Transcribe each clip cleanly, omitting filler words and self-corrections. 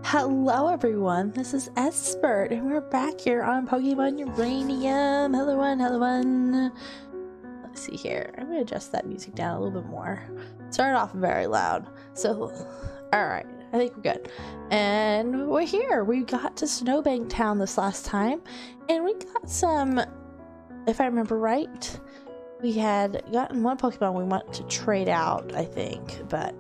Hello everyone, this is Espert, and we're back here on Pokemon Uranium. Hello one. Let's see here. I'm gonna adjust that music down a little bit more. Started off very loud. So, alright, I think we're good. And we're here. We got to Snowbank Town this last time, and we got some, if I remember right, we had gotten one Pokemon we want to trade out, I think, but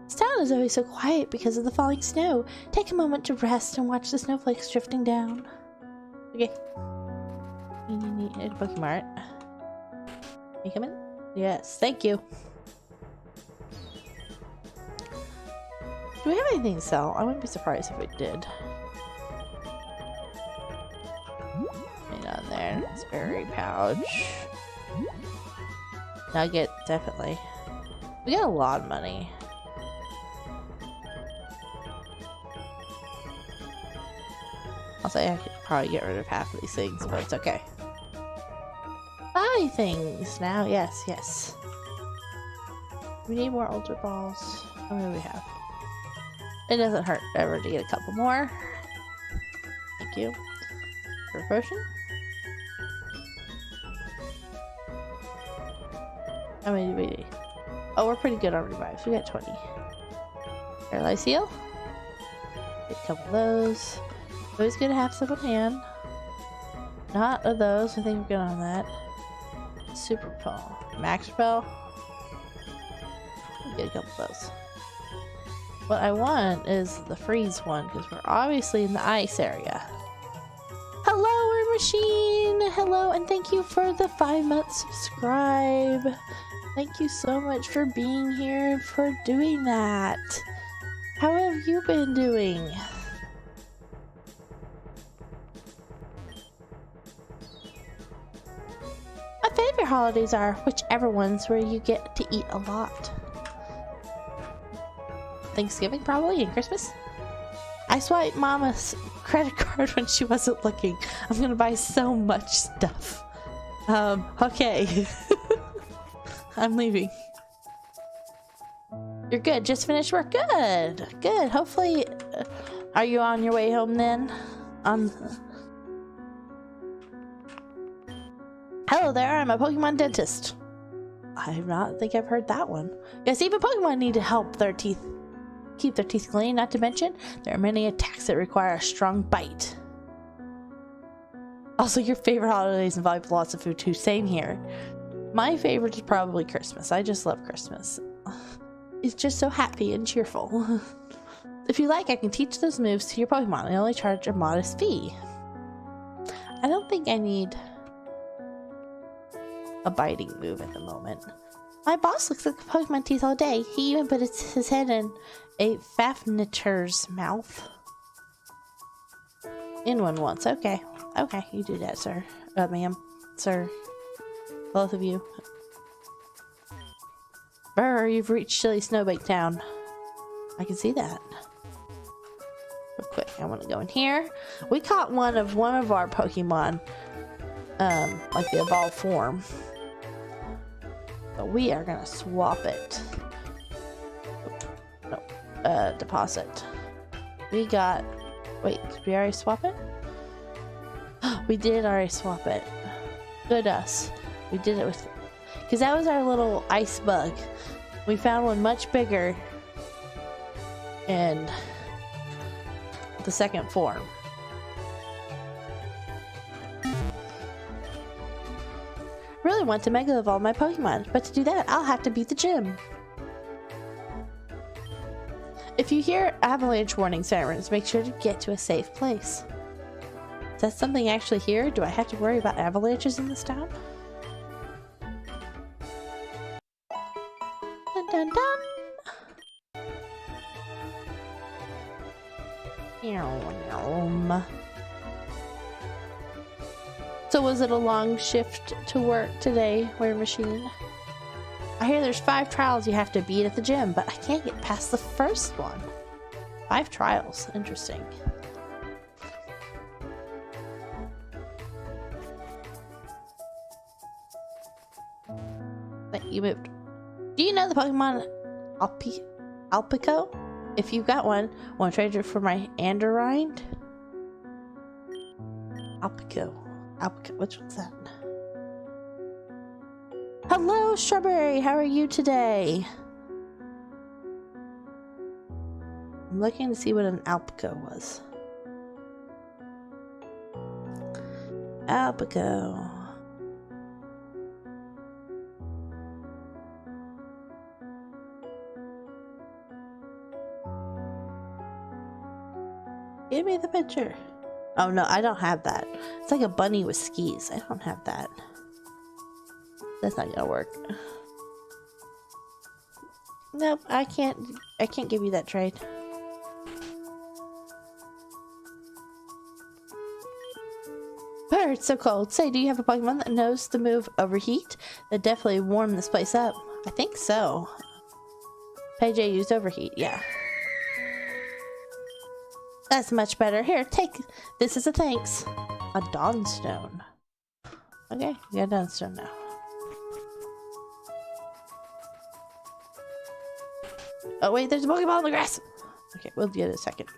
this town is always so quiet because of the falling snow. Take a moment to rest and watch the snowflakes drifting down. Okay. Pokemon. Can you come in? Yes, thank you. Do we have anything to sell? I wouldn't be surprised if we did. Right on there. Berry pouch. Nugget, definitely. We got a lot of money. I'll say I could probably get rid of half of these things, but it's okay. Buy things now. Yes. We need more Ultra Balls. How many do we have? It doesn't hurt ever to get a couple more. Thank you. For a potion. How many do we need? Oh, we're pretty good on revives. We got 20. Paralyze heal. Get a couple of those. Always good to have some on hand. Not of those. I think we're good on that. Super Repel. Max Repel. Get a couple of those. What I want is the freeze one because we're obviously in the ice area. Hello, Word Machine! Hello, and thank you for the 5-month subscribe. Thank you so much for being here and for doing that. How have you been doing? My favorite holidays are whichever ones where you get to eat a lot. Thanksgiving probably, and Christmas. I swiped Mama's credit card when she wasn't looking. I'm gonna buy so much stuff. Okay. I'm leaving. You're good. Just finished work. Good. Hopefully, are you on your way home then? Hello there, I'm a Pokemon dentist. I do not think I've heard that one. Yes, even Pokemon need to help their teeth keep their teeth clean, not to mention there are many attacks that require a strong bite. Also, your favorite holidays involve lots of food too. Same here. My favorite is probably Christmas. I just love Christmas. It's just so happy and cheerful. If you like, I can teach those moves to your Pokemon. I only charge a modest fee. I don't think I need a biting move at the moment. My boss looks at Pokemon teeth all day. He even put his head in a Fafniter's mouth. In one once. Okay, you do that, sir. Ma'am. Sir. Both of you. Brr, you've reached chilly Snowbank Town. I can see that. Real quick, I want to go in here. We caught one of our Pokemon, like the evolved form. But we are gonna swap it. No, deposit. We got. Wait, did we already swap it? We did already swap it. Good us. We did it with. Because that was our little ice bug. We found one much bigger. And the second form. Really want to Mega Evolve my Pokemon, but to do that, I'll have to beat the gym. If you hear avalanche warning sirens, make sure to get to a safe place. Is that something actually here? Do I have to worry about avalanches in this town? Dun dun dun! So was it a long shift to work today, Word Machine? I hear there's 5 trials you have to beat at the gym, but I can't get past the first one. 5 trials. Interesting. Wait, you moved. Do you know the Pokemon Alpico? If you got one, want to trade it for my Andorind? Alpico. Which one's that? Hello, Strawberry. How are you today? I'm looking to see what an Alpico was. Alpico. Give me the picture. Oh no, I don't have that. It's like a bunny with skis. I don't have that. That's not gonna work. Nope, I can't give you that trade. Oh, it's so cold. Say, do you have a Pokemon that knows the move Overheat? That definitely warmed this place up. I think so. PJ used Overheat, yeah. That's much better. Here, take this as a thanks. A Dawnstone. Okay, we got a Dawnstone now. Oh wait, there's a Pokeball in the grass. Okay, we'll get it a second.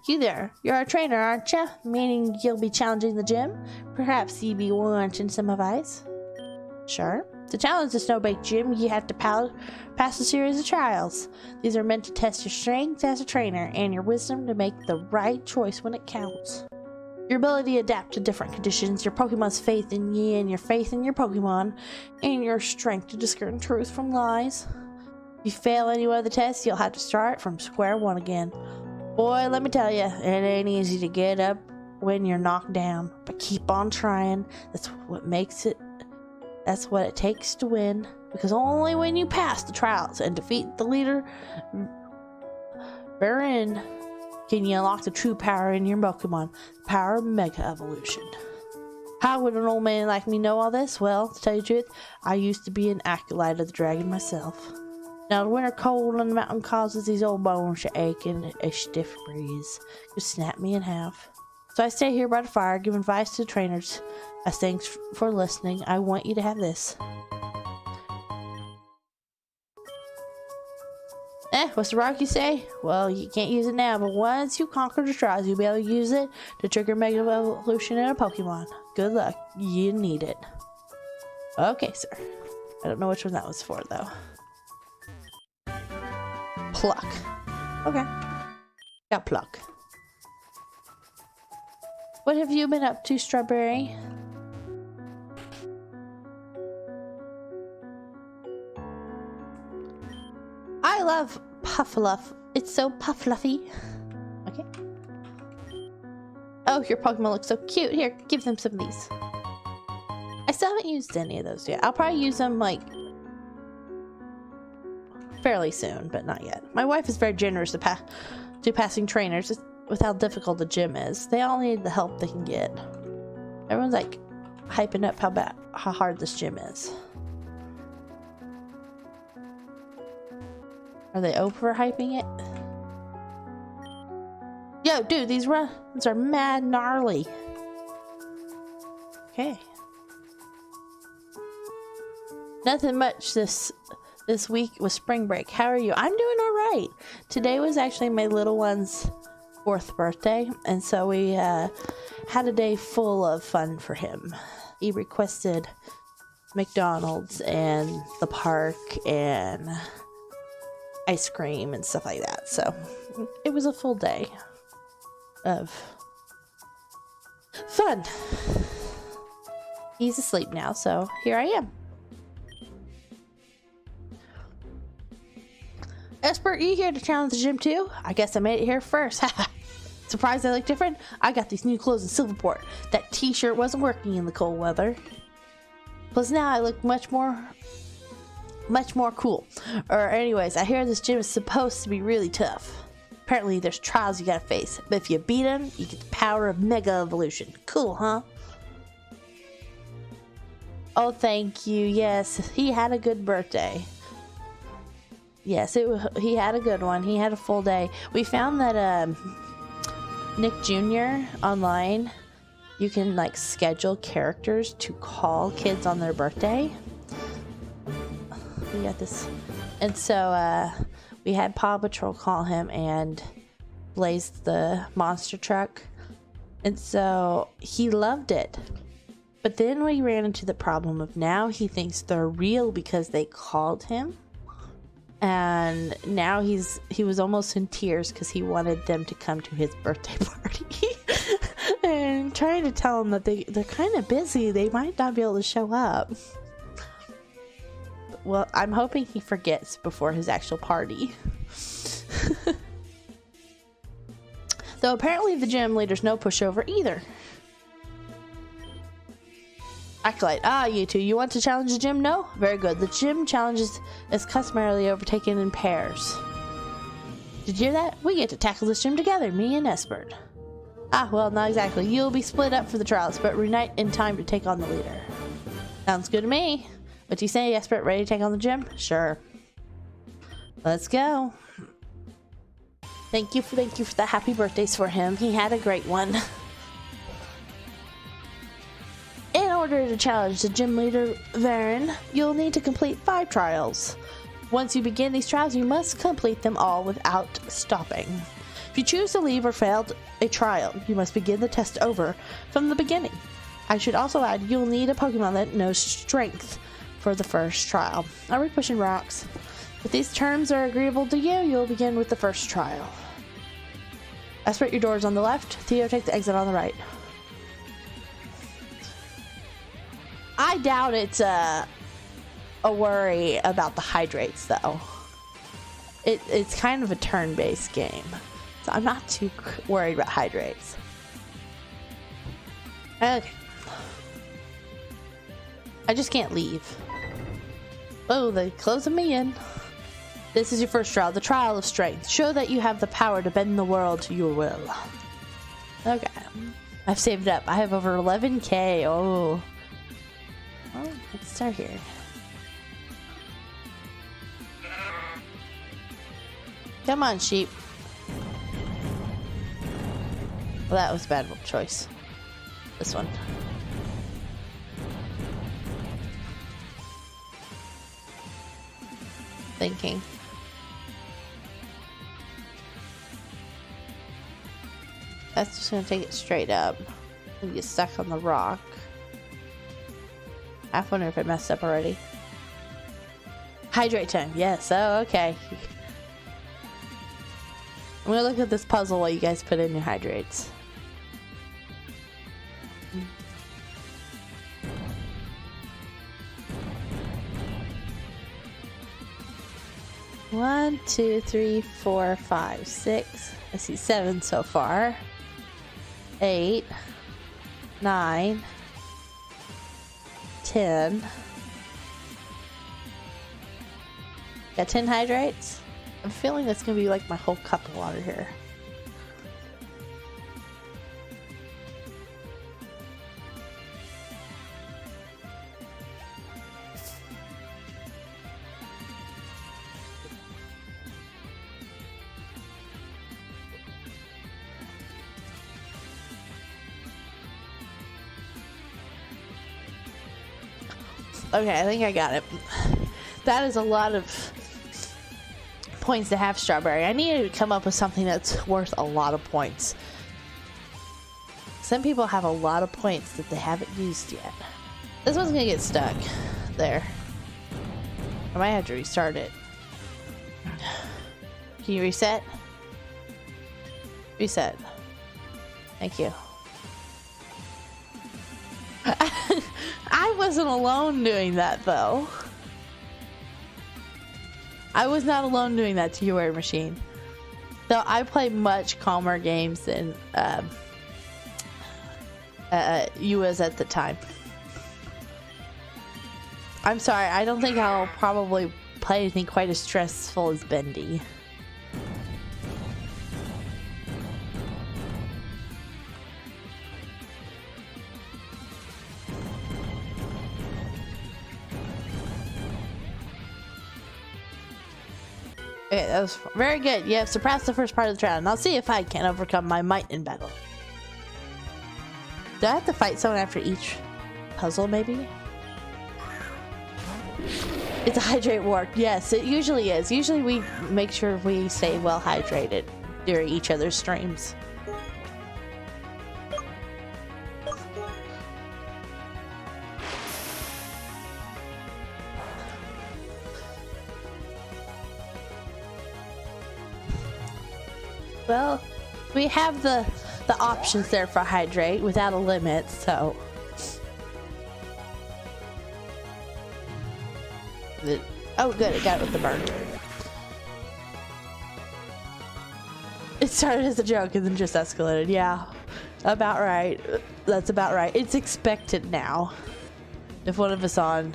You there. You're a trainer, aren't you? Meaning you'll be challenging the gym? Perhaps you be wanting some advice? Sure. To challenge the Snowbake Gym, you have to pass a series of trials. These are meant to test your strength as a trainer and your wisdom to make the right choice when it counts. Your ability to adapt to different conditions, your Pokemon's faith in you and your faith in your Pokemon, and your strength to discern truth from lies. If you fail any one of the tests, you'll have to start from square one again. Boy, let me tell you, it ain't easy to get up when you're knocked down, but keep on trying. That's what it takes to win, because only when you pass the trials and defeat the leader Baron can you unlock the true power in your Pokemon, the power of Mega Evolution. How would an old man like me know all this? Well, to tell you the truth, I used to be an acolyte of the dragon myself. Now the winter cold on the mountain causes these old bones to ache, and a stiff breeze could snap me in half. So I stay here by the fire, giving advice to the trainers. As thanks for listening, I want you to have this. What's the rock you say? Well, you can't use it now, but once you conquer the trials, you'll be able to use it to trigger Mega Evolution in a Pokemon. Good luck. You need it. Okay, sir. I don't know which one that was for, though. Pluck. Okay. Got Pluck. What have you been up to, Strawberry? I love Puffluff. It's so puffluffy. Okay. Oh, your Pokemon looks so cute. Here, give them some of these. I still haven't used any of those yet. I'll probably use them, like, fairly soon, but not yet. My wife is very generous to passing trainers with how difficult the gym is. They all need the help they can get. Everyone's like hyping up how hard this gym is. Are they overhyping it? Yo, dude, these runs are mad gnarly. Okay. Nothing much this week was spring break. How are you? I'm doing all right. Today was actually my little one's 4th birthday, and so we had a day full of fun for him. He requested McDonald's and the park and ice cream and stuff like that, so it was a full day of fun. He's asleep now, so here I am. Esper, you here to challenge the gym too? I guess I made it here first. Surprised I look different? I got these new clothes in Silverport. That t-shirt wasn't working in the cold weather. Plus now I look much more cool. Or anyways, I hear this gym is supposed to be really tough. Apparently there's trials you gotta face, but if you beat them, you get the power of Mega Evolution. Cool, huh? Oh, thank you. Yes, he had a good birthday. Yes, he had a good one. He had a full day. We found that Nick Jr. online, you can like schedule characters to call kids on their birthday. We got this, and so we had Paw Patrol call him and Blaze the monster truck. And so he loved it. But then we ran into the problem of now he thinks they're real because they called him. And now he was almost in tears because he wanted them to come to his birthday party. And trying to tell him that they're kind of busy. They might not be able to show up. Well, I'm hoping he forgets before his actual party. Though apparently the gym leader's no pushover either. Acolyte, you two, you want to challenge the gym? No? Very good. The gym challenges is customarily overtaken in pairs. Did you hear that? We get to tackle this gym together, me and Espert. Well, not exactly. You'll be split up for the trials, but reunite in time to take on the leader. Sounds good to me. What do you say, Espert? Ready to take on the gym? Sure. Let's go. Thank you for the happy birthdays for him. He had a great one. In order to challenge the gym leader, Varen, you'll need to complete 5 trials. Once you begin these trials, you must complete them all without stopping. If you choose to leave or fail a trial, you must begin the test over from the beginning. I should also add, you'll need a Pokemon that knows strength for the first trial. Are we pushing rocks? If these terms are agreeable to you, you'll begin with the first trial. Espert, your door is on the left. Theo, take the exit on the right. I doubt it's a worry about the hydrates, though. It's kind of a turn-based game, so I'm not too worried about hydrates. Okay. I just can't leave. Oh, they're closing me in. This is your first trial, the trial of strength. Show that you have the power to bend the world to your will. Okay. I've saved up. I have over 11k. Oh. Well, let's start here. Come on, sheep. Well, that was a bad choice. This one. Thinking. That's just gonna take it straight up and get stuck on the rock. I wonder if it messed up already. Hydrate time. Yes. Oh, okay. I'm gonna look at this puzzle while you guys put in your hydrates. One, 2, 3, 4, 5, 6. I see 7 so far. 8, 9, 10. Got 10 hydrates. I'm feeling that's gonna be like my whole cup of water here. Okay, I think I got it. That is a lot of points to have strawberry. I need to come up with something that's worth a lot of points. Some people have a lot of points that they haven't used yet. This one's gonna get stuck there. I might have to restart it. Can you reset? Reset. Thank you. I wasn't alone doing that, though. I was not alone doing that to your machine. So I play much calmer games than you was at the time. I'm sorry, I don't think I'll probably play anything quite as stressful as Bendy. Okay, that was very good. You have surpassed the first part of the trial, and I'll see if I can overcome my might in battle. Do I have to fight someone after each puzzle, maybe? It's a hydrate ward. Yes, it usually is. Usually we make sure we stay well hydrated during each other's streams. Well, we have the options there for hydrate without a limit, so. Oh, good, it got it with the burn. It started as a joke and then just escalated. Yeah, about right. That's about right. It's expected now. If one of us on.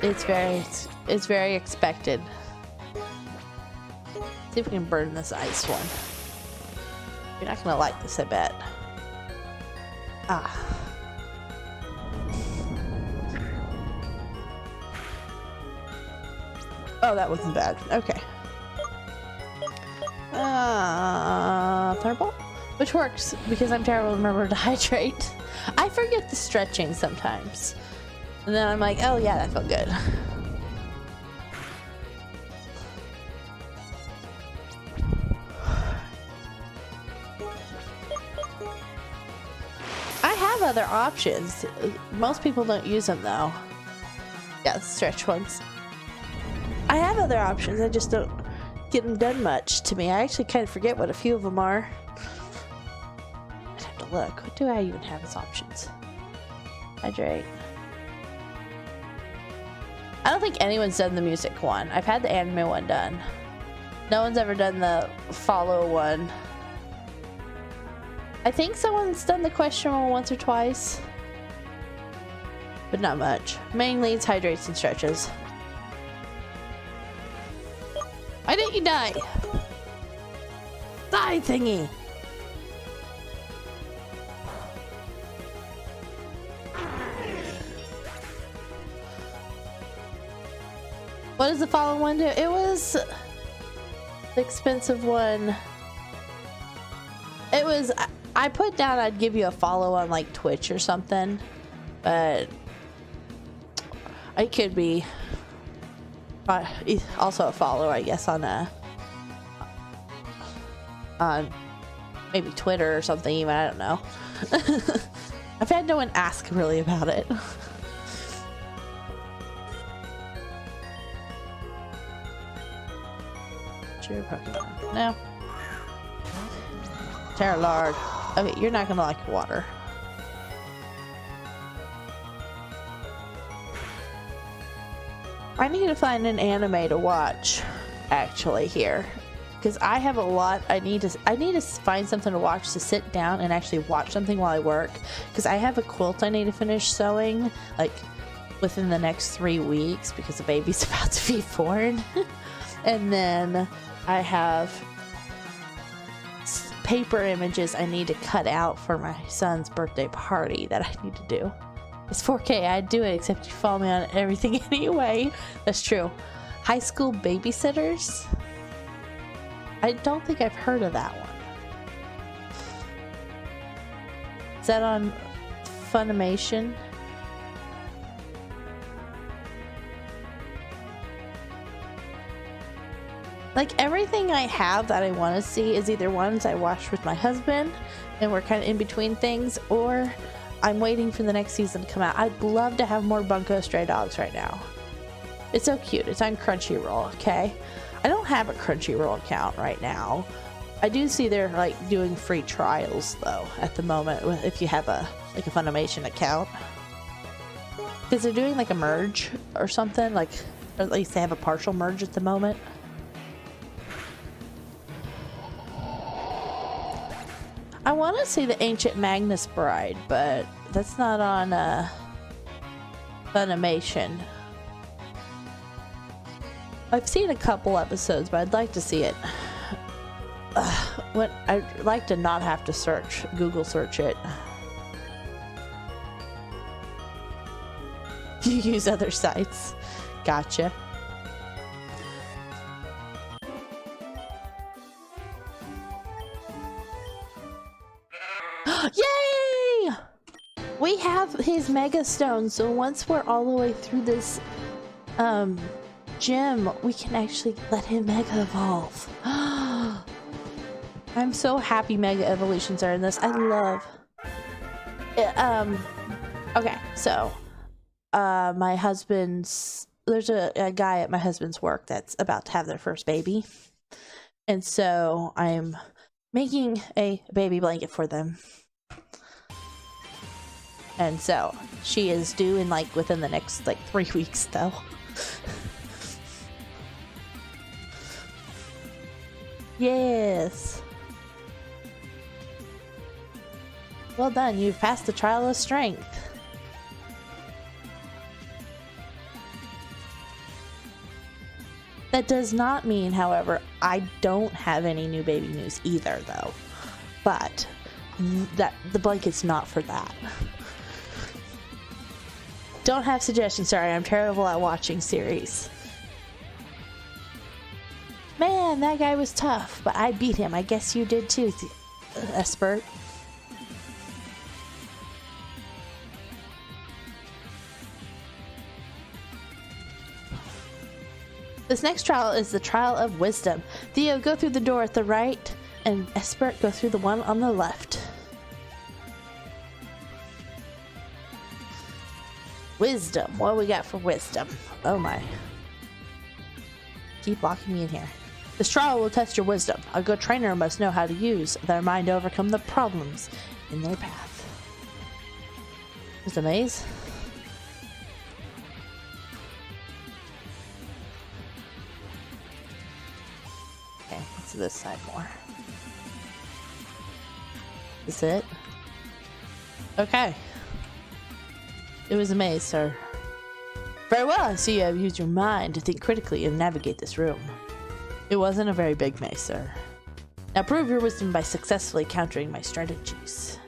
It's very expected. See if we can burn this ice one. You're not gonna like this, I bet. Ah. Oh, that wasn't bad. Okay. Thunderbolt? Which works because I'm terrible to remember to hydrate. I forget the stretching sometimes. And then I'm like, oh yeah, that felt good. I have other options. Most people don't use them though. Yeah, stretch ones. I have other options, I just don't get them done much to me. I actually kind of forget what a few of them are. I'd have to look. What do I even have as options? Hydrate. I don't think anyone's done the music one. I've had the anime one done. No one's ever done the follow one. I think someone's done the question one once or twice. But not much. Mainly it's hydrates and stretches. Why didn't you die? Die, thingy! What does the follow one do? It was the expensive one. It was, I put down I'd give you a follow on like Twitch or something, but it could be also a follow, I guess, on maybe Twitter or something even, I don't know. I've had no one ask really about it. Your Pokemon. No. Terralard. Okay, you're not gonna like water. I need to find an anime to watch, actually, here. Because I have a lot. I need to find something to watch, to sit down and actually watch something while I work. Because I have a quilt I need to finish sewing, like, within the next 3 weeks, because the baby's about to be born. And then I have paper images I need to cut out for my son's birthday party that I need to do. It's 4K, I'd do it, except you follow me on everything anyway. That's true. High School Babysitters? I don't think I've heard of that one. Is that on Funimation? Like, everything I have that I want to see is either ones I watched with my husband and we're kind of in between things, or I'm waiting for the next season to come out. I'd love to have more Bunko Stray Dogs right now. It's so cute. It's on Crunchyroll, okay? I don't have a Crunchyroll account right now. I do see they're like doing free trials though at the moment if you have a Funimation account. Because they're doing like a merge or something, like, or at least they have a partial merge at the moment. I want to see the Ancient Magnus Bride, but that's not on Funimation. I've seen a couple episodes, but I'd like to see it. I'd like to not have to Google search it. You use other sites. Gotcha. Yay! We have his Mega Stone, so once we're all the way through this gym, we can actually let him Mega Evolve. I'm so happy Mega Evolutions are in this. I love it. Okay, so my husband's, there's a guy at my husband's work that's about to have their first baby, and so I'm making a baby blanket for them. And so she is due in like within the next like 3 weeks though. Yes. Well done, you've passed the trial of strength. That does not mean, however, I don't have any new baby news either though. But that the blanket's not for that. Don't have suggestions, sorry, I'm terrible at watching series. Man, that guy was tough, but I beat him. I guess you did too, Espert. This next trial is the trial of wisdom. Theo, go through the door at the right, and Espert, go through the one on the left. Wisdom. What we got for wisdom? Oh my. Keep locking me in here. This trial will test your wisdom. A good trainer must know how to use their mind to overcome the problems in their path. Is the maze? Okay, let's do this side more. Is this it? Okay. It was a maze, sir. Very well, I see you have used your mind to think critically and navigate this room. It wasn't a very big maze, sir. Now prove your wisdom by successfully countering my strategies.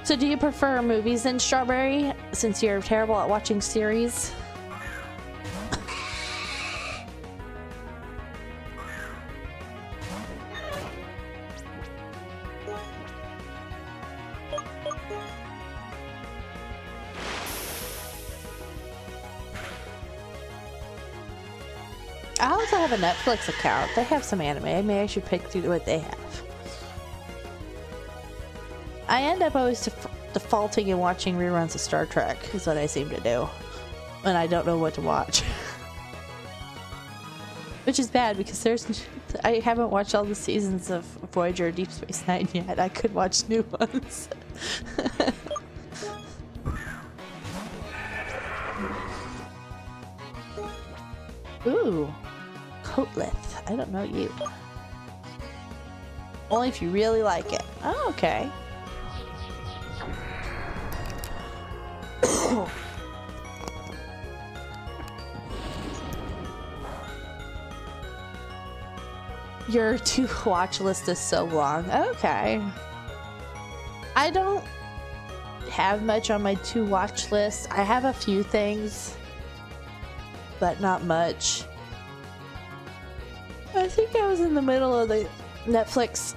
So do you prefer movies than Strawberry, since you're terrible at watching series? I also have a Netflix account. They have some anime. Maybe I should pick through what they have. I end up always defaulting and watching reruns of Star Trek, is what I seem to do when I don't know what to watch. Which is bad because I haven't watched all the seasons of Voyager or Deep Space Nine yet. I could watch new ones. Ooh. Coatlith. I don't know you. Only if you really like it. Oh, okay. Your to-watch list is so long. Okay. I don't have much on my to-watch list. I have a few things, but not much. I think I was in the middle of the Netflix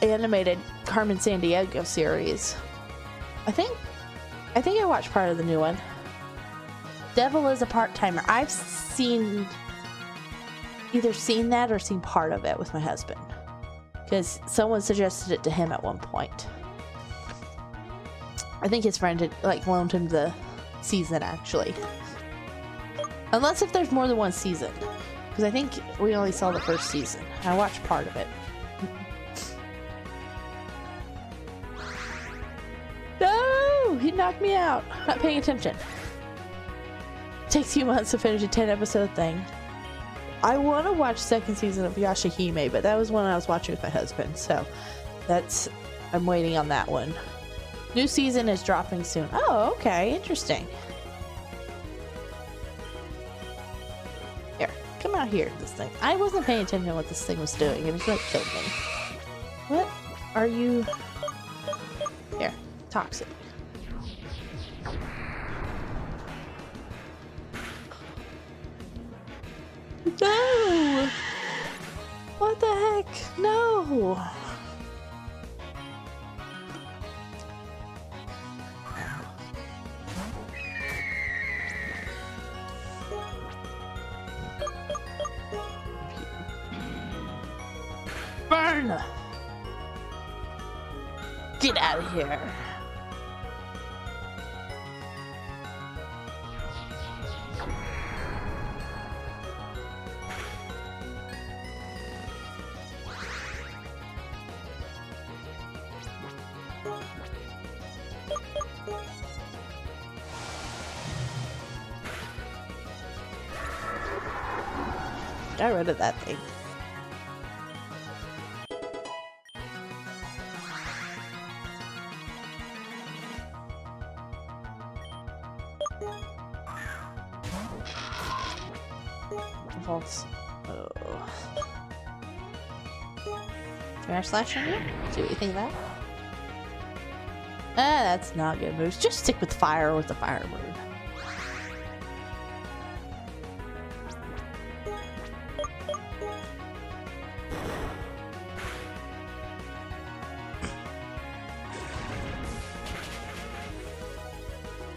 animated Carmen Sandiego series. I think I watched part of the new one. Devil is a Part-Timer. I've either seen that or seen part of it with my husband, because someone suggested it to him at one point. I think his friend had like loaned him the season actually. Unless if there's more than one season. Because I think we only saw the first season. I watched part of it. No! He knocked me out. Not paying attention. Takes you months to finish a 10-episode thing. I want to watch second season of Yashahime, but that was one I was watching with my husband. So I'm waiting on that one. New season is dropping soon. Oh, okay. Interesting. Come out here, this thing. I wasn't paying attention to what this thing was doing. It was like killed me. What are you? Here, toxic. No! What the heck? No! Burn! Get out of here! Got rid of that thing. False. Oh. Air slash on you? See what you think of that? Ah, that's not good moves. Just stick with fire with the fire move.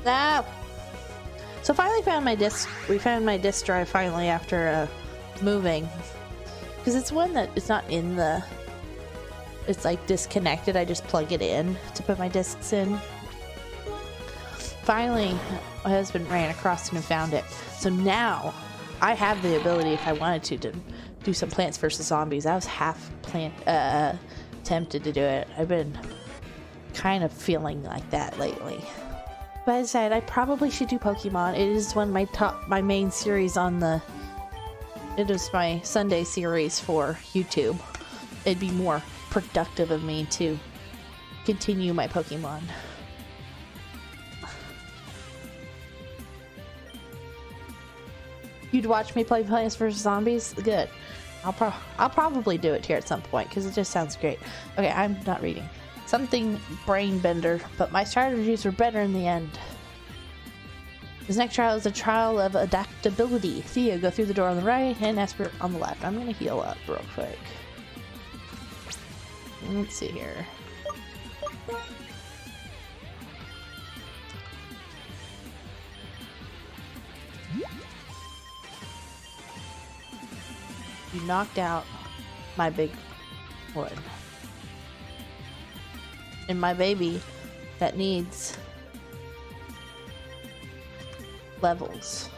Ah! So finally found my disc. We found my disc drive finally after moving, because it's one that it's not in the. It's like disconnected. I just plug it in to put my discs in. Finally, my husband ran across it and found it. So now I have the ability, if I wanted to do some Plants vs. Zombies. I was half tempted to do it. I've been kind of feeling like that lately. But I decided I probably should do Pokemon. It is one of my main series on the. It is my Sunday series for YouTube. It'd be more productive of me to continue my Pokemon. You'd watch me play Plants vs. Zombies? Good. I'll probably do it here at some point because it just sounds great. Okay, I'm not reading. Something brain bender, but my strategies were better in the end. This next trial is a trial of adaptability. Theo, go through the door on the right and Esper on the left. I'm gonna heal up real quick. Let's see here. You knocked out my big one. And my baby that needs levels.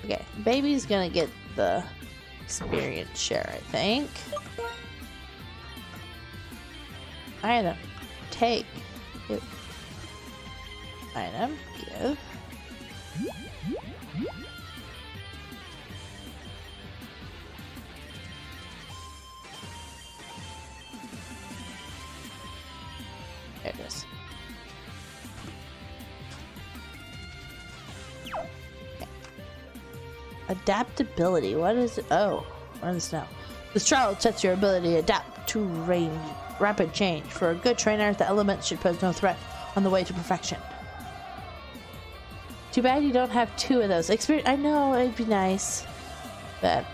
Okay, baby's gonna get the experience share, I think. Item. Take. Give. Item. Give. There it is. Okay. Adaptability. What is it? Oh, what is this now? This trial tests your ability to adapt to rapid change. For a good trainer, the elements should pose no threat on the way to perfection. Too bad you don't have two of those. Experience. I know it'd be nice, but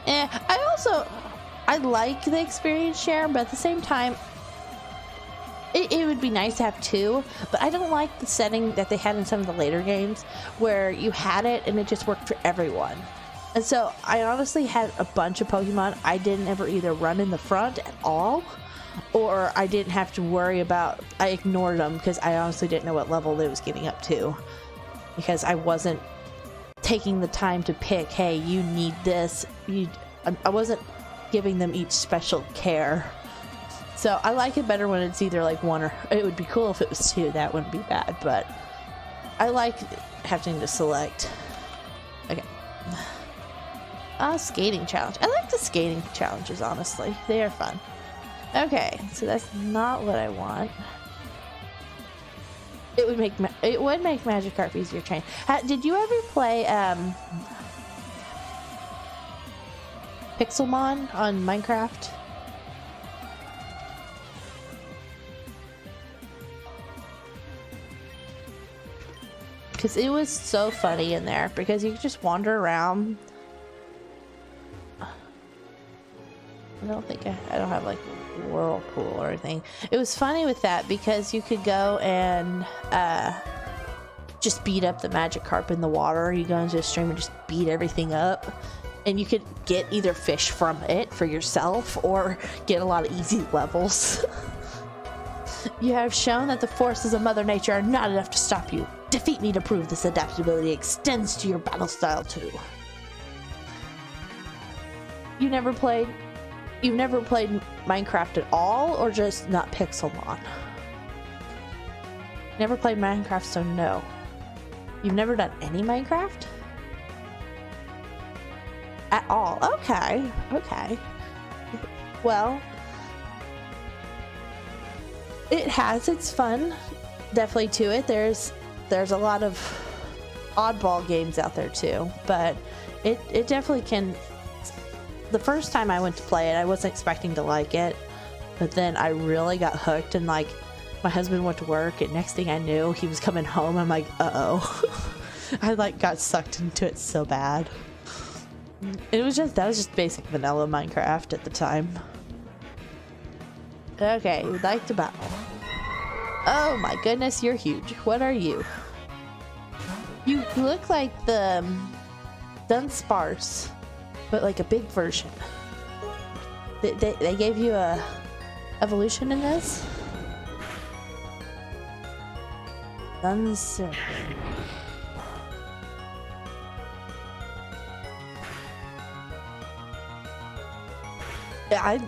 I like the experience share, but at the same time. It would be nice to have two, but I don't like the setting that they had in some of the later games where you had it and it just worked for everyone. And so I honestly had a bunch of Pokemon I didn't ever either run in the front at all, or I didn't have to worry about, I ignored them because I honestly didn't know what level they was getting up to, because I wasn't taking the time to pick, hey, you need this. I wasn't giving them each special care. So I like it better when it's either like one, or it would be cool if it was two. That wouldn't be bad, but I like having to select. Okay. Skating challenge. I like the skating challenges, honestly. They are fun. Okay, so that's not what I want. It would make Magikarp easier to train. Did you ever play Pixelmon on Minecraft? because it was so funny in there because you could just wander around. I don't think I don't have like whirlpool or anything. It was funny with that because you could go and just beat up the magic carp in the water. You go into a stream and just beat everything up, and you could get either fish from it for yourself or get a lot of easy levels. You have shown that the forces of Mother Nature are not enough to stop you. Defeat me to prove this adaptability extends to your battle style too. You've never played Minecraft at all, or just not Pixelmon? Never played Minecraft, so no. You've never done any Minecraft? At all? Okay. Okay. Well, it has its fun, definitely, to it. There's a lot of oddball games out there too, but it definitely can. The first time I went to play it, I wasn't expecting to like it, but then I really got hooked, and like my husband went to work, and next thing I knew, he was coming home. I'm like, uh-oh. I like got sucked into it so bad. That was just basic vanilla Minecraft at the time. Okay, we'd like to battle. Oh my goodness, you're huge. What are you? You look like the Dunsparce, but like a big version. They gave you a evolution in this? Dunsparce.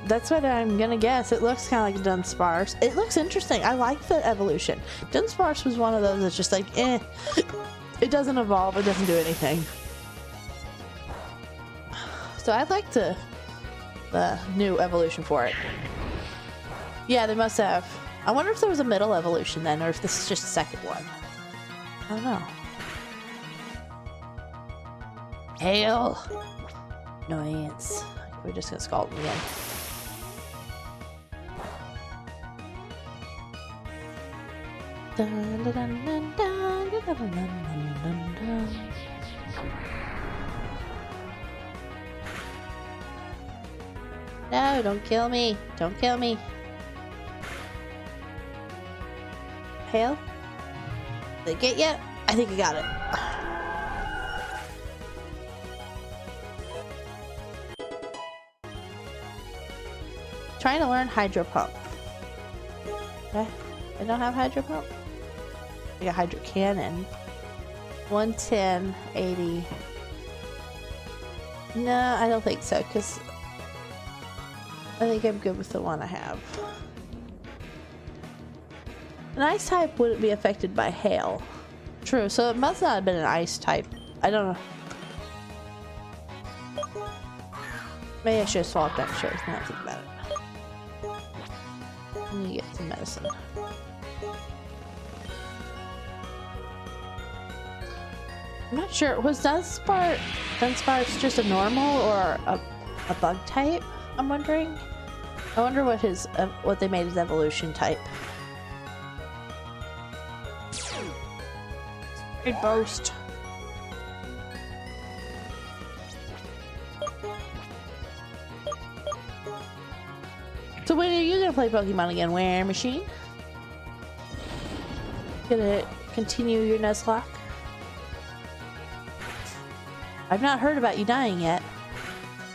That's what I'm gonna guess. It looks kind of like a Dunsparce. It looks interesting. I like the evolution. Dunsparce was one of those that's just like, eh. It doesn't evolve. It doesn't do anything. So I like the new evolution for it. Yeah, they must have. I wonder if there was a middle evolution then, or if this is just the second one. I don't know. Hail! Annoyance. We're just gonna scald him again. Dun, dun, dun, dun, dun, dun, dun, dun, dun, dun. No, don't kill me. Don't kill me. Hail? Did they get you? I think I got it. Trying to learn Hydro Pump. Okay, I don't have Hydro Pump. I got Hydro Cannon. 110, 80. No, I don't think so, because I think I'm good with the one I have. An ice type wouldn't be affected by hail. True, so it must not have been an ice type. I don't know. Maybe I should have swapped out shirts now I think about it. I need to get some medicine. I'm not sure. Was Dunsparce just a normal or a bug type? I'm wondering. I wonder what they made his evolution type. Great boast. So when are you gonna play Pokemon again? Where machine? Gonna continue your Nuzlocke? I've not heard about you dying yet.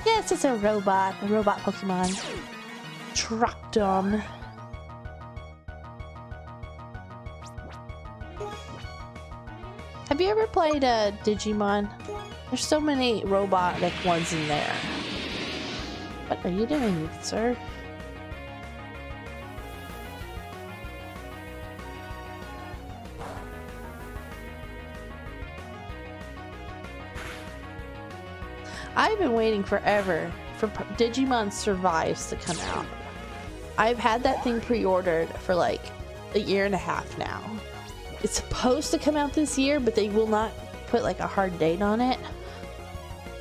Yes, it's a robot Pokemon. Trocton. Have you ever played Digimon? There's so many robotic ones in there. What are you doing, sir? I've been waiting forever for Digimon Survives to come out. I've had that thing pre-ordered for like a year and a half now. It's supposed to come out this year, but they will not put like a hard date on it.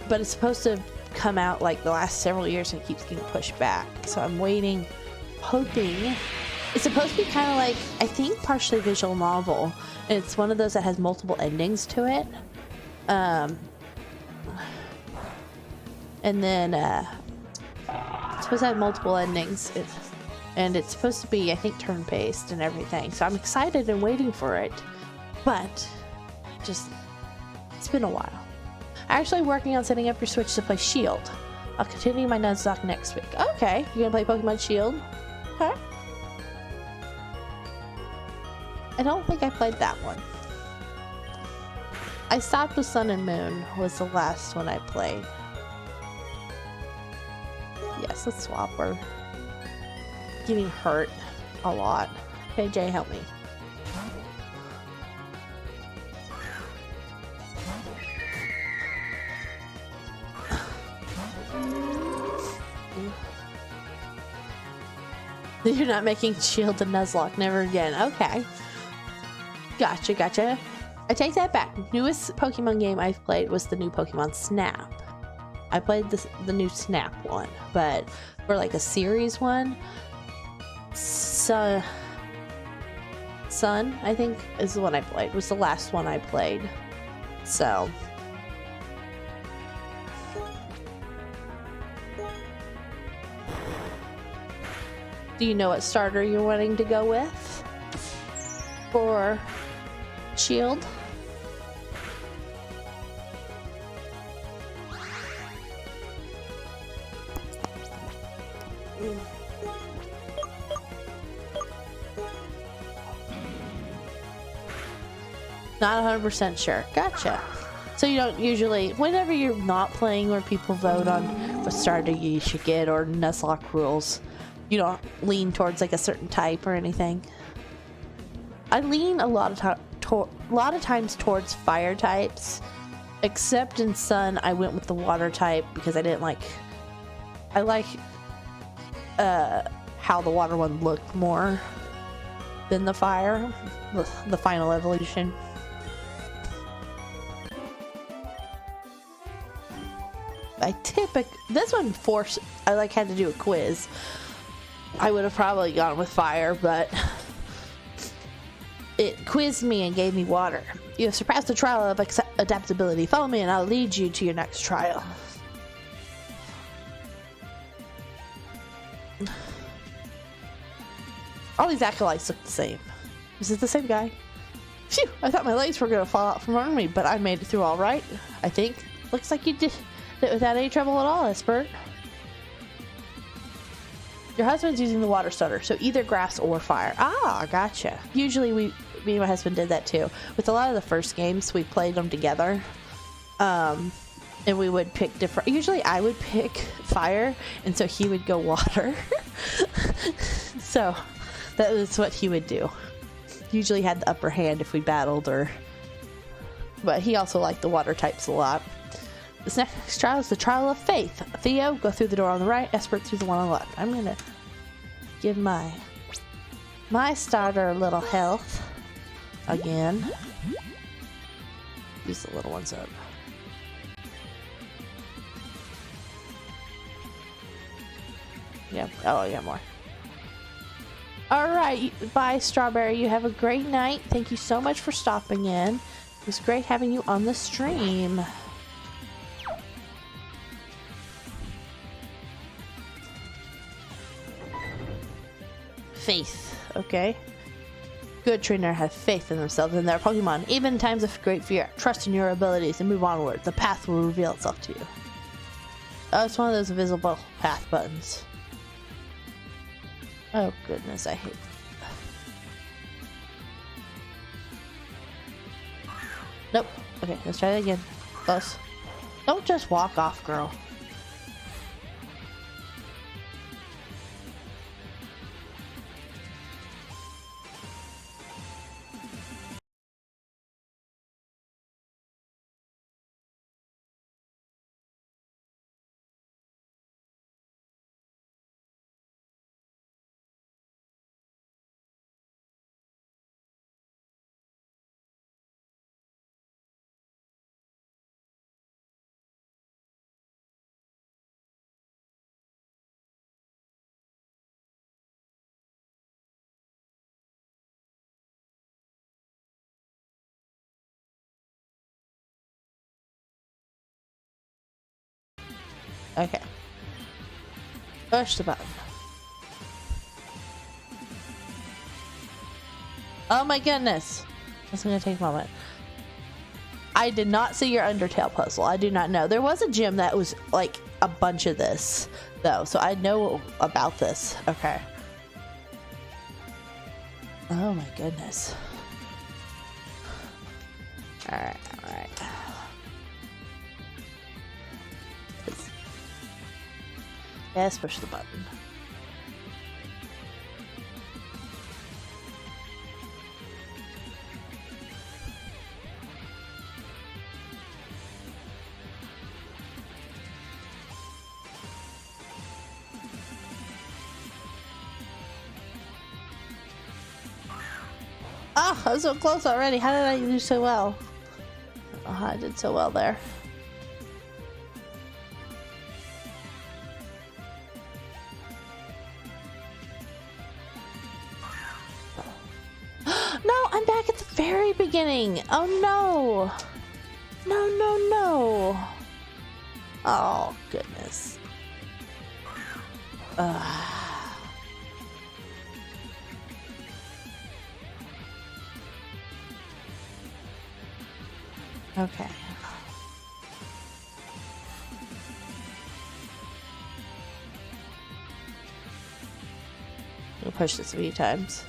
But it's supposed to come out like the last several years and it keeps getting pushed back. So I'm waiting, hoping It's supposed to be kind of like, I think, partially visual novel. And it's one of those that has multiple endings to it. And then it's supposed to have multiple endings. And it's supposed to be, I think, turn-based and everything. So I'm excited and waiting for it. But just, it's been a while. I'm actually working on setting up your Switch to play Shield. I'll continue my Nuzlocke next week. Okay, you're gonna play Pokemon Shield? Okay. I don't think I played that one. I stopped with Sun and Moon, was the last one I played. Yes, let's swap. We're getting hurt a lot. Okay, Jay, help me. You're not making Shield and Nuzlocke, never again. Okay. Gotcha, gotcha. I take that back. Newest Pokemon game I've played was the new Pokemon Snap. I played the new Snap one, but for like a series one, Sun, I think, is the one I played. Was the last one I played. So. Do you know what starter you're wanting to go with for Shield? Not 100% sure. Gotcha. So you don't usually, whenever you're not playing where people vote on what starter you should get or Nuzlocke rules, you don't lean towards like a certain type or anything. I lean a lot of times towards fire types, except in Sun I went with the water type because I didn't like. I like how the water one looked more than the fire, the final evolution. This one I like had to do a quiz. I would have probably gone with fire, but it quizzed me and gave me water. You have surpassed the trial of adaptability. Follow me and I'll lead you to your next trial. All these acolytes look the same. Is it the same guy? Phew, I thought my legs were gonna fall out from under me, but I made it through all right, I think. Looks like you did it without any trouble at all, Espert. Your husband's using the water starter, so either grass or fire. Ah, gotcha. Usually me and my husband did that too. With a lot of the first games, we played them together. And we would pick different, usually I would pick fire, and so he would go water. So that was what he would do. Usually had the upper hand if we battled, but he also liked the water types a lot. This next trial is the trial of faith. Theo, go through the door on the right, Espert through the one on the left. I'm gonna give my starter a little health again. Use the little ones up. Yeah, oh, I got more. Alright, bye Strawberry. You have a great night. Thank you so much for stopping in. It was great having you on the stream. Faith. Okay. Good trainer have faith in themselves and their Pokemon, even in times of great fear. Trust in your abilities and move onward. The path will reveal itself to you. Oh, it's one of those invisible path buttons. Oh goodness, I hate that. Nope. Okay, let's try that again. Close. Don't just walk off, girl. Okay. Push the button. Oh my goodness. That's gonna take a moment. I did not see your Undertale puzzle. I do not know. There was a gym that was like a bunch of this though, so I know about this. Okay. Oh my goodness. Alright, alright. Yes, push the button. Oh, I was so close already. How did I do so well? I don't know how I did so well there. No, I'm back at the very beginning. Oh no. No, no, no. Oh, goodness. Okay. We'll push this a few times.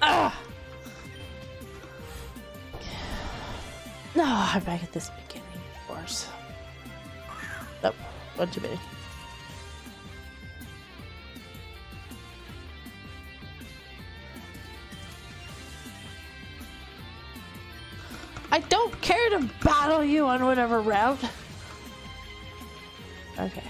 Ah! No, I'm back at this beginning, of course. Nope, one too many. I don't care to battle you on whatever route. Okay.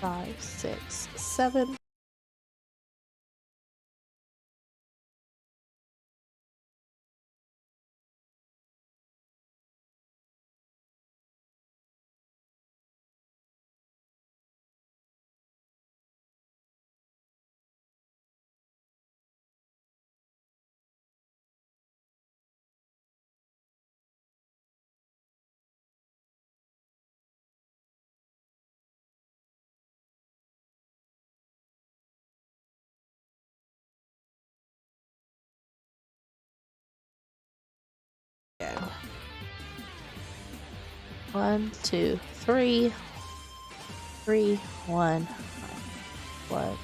Five, 6, 7. Go. 1, 2, 3. 3, 1. What?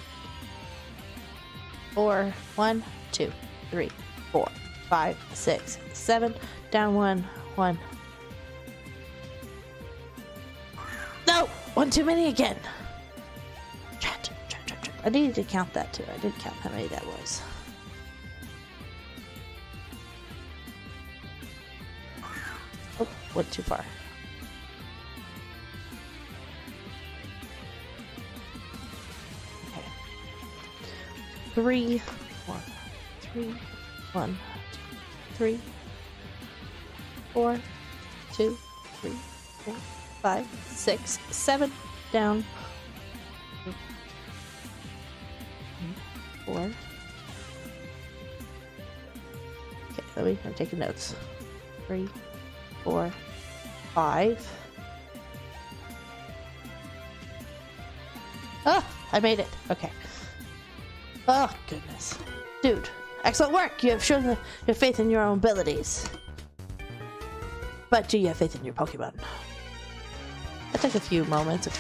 4, 1, 2, 3, 4, 5, 6, 7. Down 1, 1. No! One too many again. Chat. I needed to count that too. I didn't count how many that was. Oh, went too far. Okay. 3, 1, 3, 1, 3, 4, 2, 3, 4, 5, 6, 7. Down. 4. Okay, I'm taking notes. 3, 4, 5. Ah, I made it. Okay. Oh, goodness. Dude, excellent work. You have shown your faith in your own abilities. But do you have faith in your Pokemon? That took a few moments of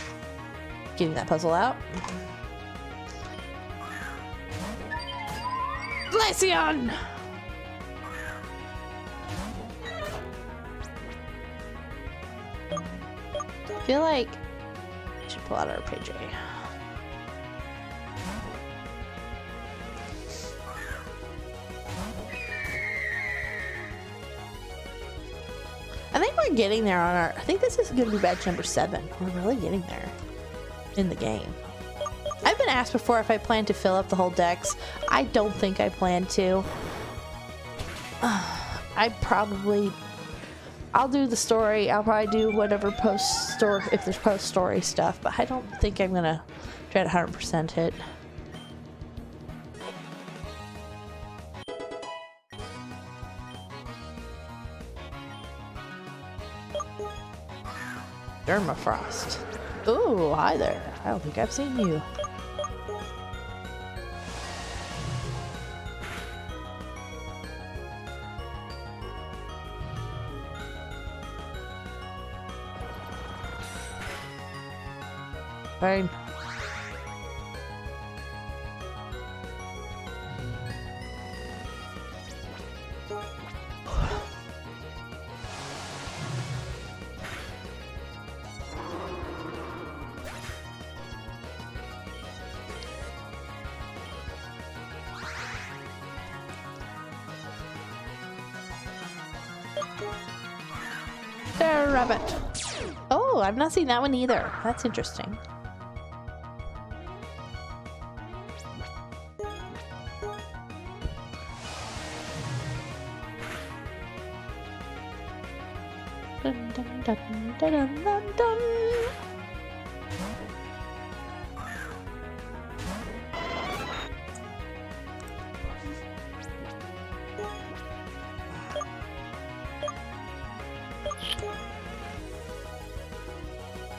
getting that puzzle out. Glaceon! I feel like I should pull out our page. I think we're getting there on our... I think this is going to be badge number 7. We're really getting there in the game. I've been asked before if I plan to fill up the whole dex. I don't think I plan to. I'll do the story. I'll probably do whatever post-story, if there's post-story stuff, but I don't think I'm going to try to 100% hit. Dermafrost. Ooh, hi there. I don't think I've seen you. Fine. Rabbit. Oh, I've not seen that one either. That's interesting. Dun, dun, dun, dun, dun, dun, dun.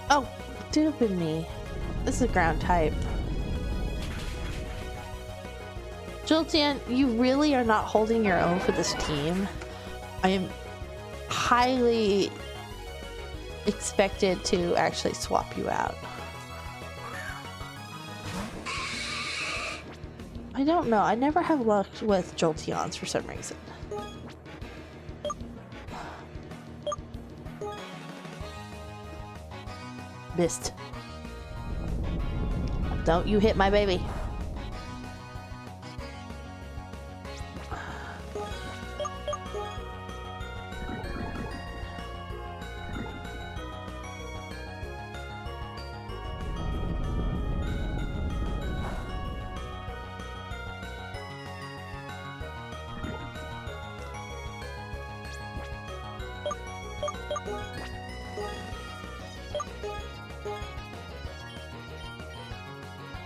Oh, stupid me. This is a ground type. Jolteon, you really are not holding your own for this team. I am highly expected to actually swap you out. I don't know. I never have luck with Jolteons for some reason. Missed. Don't you hit my baby.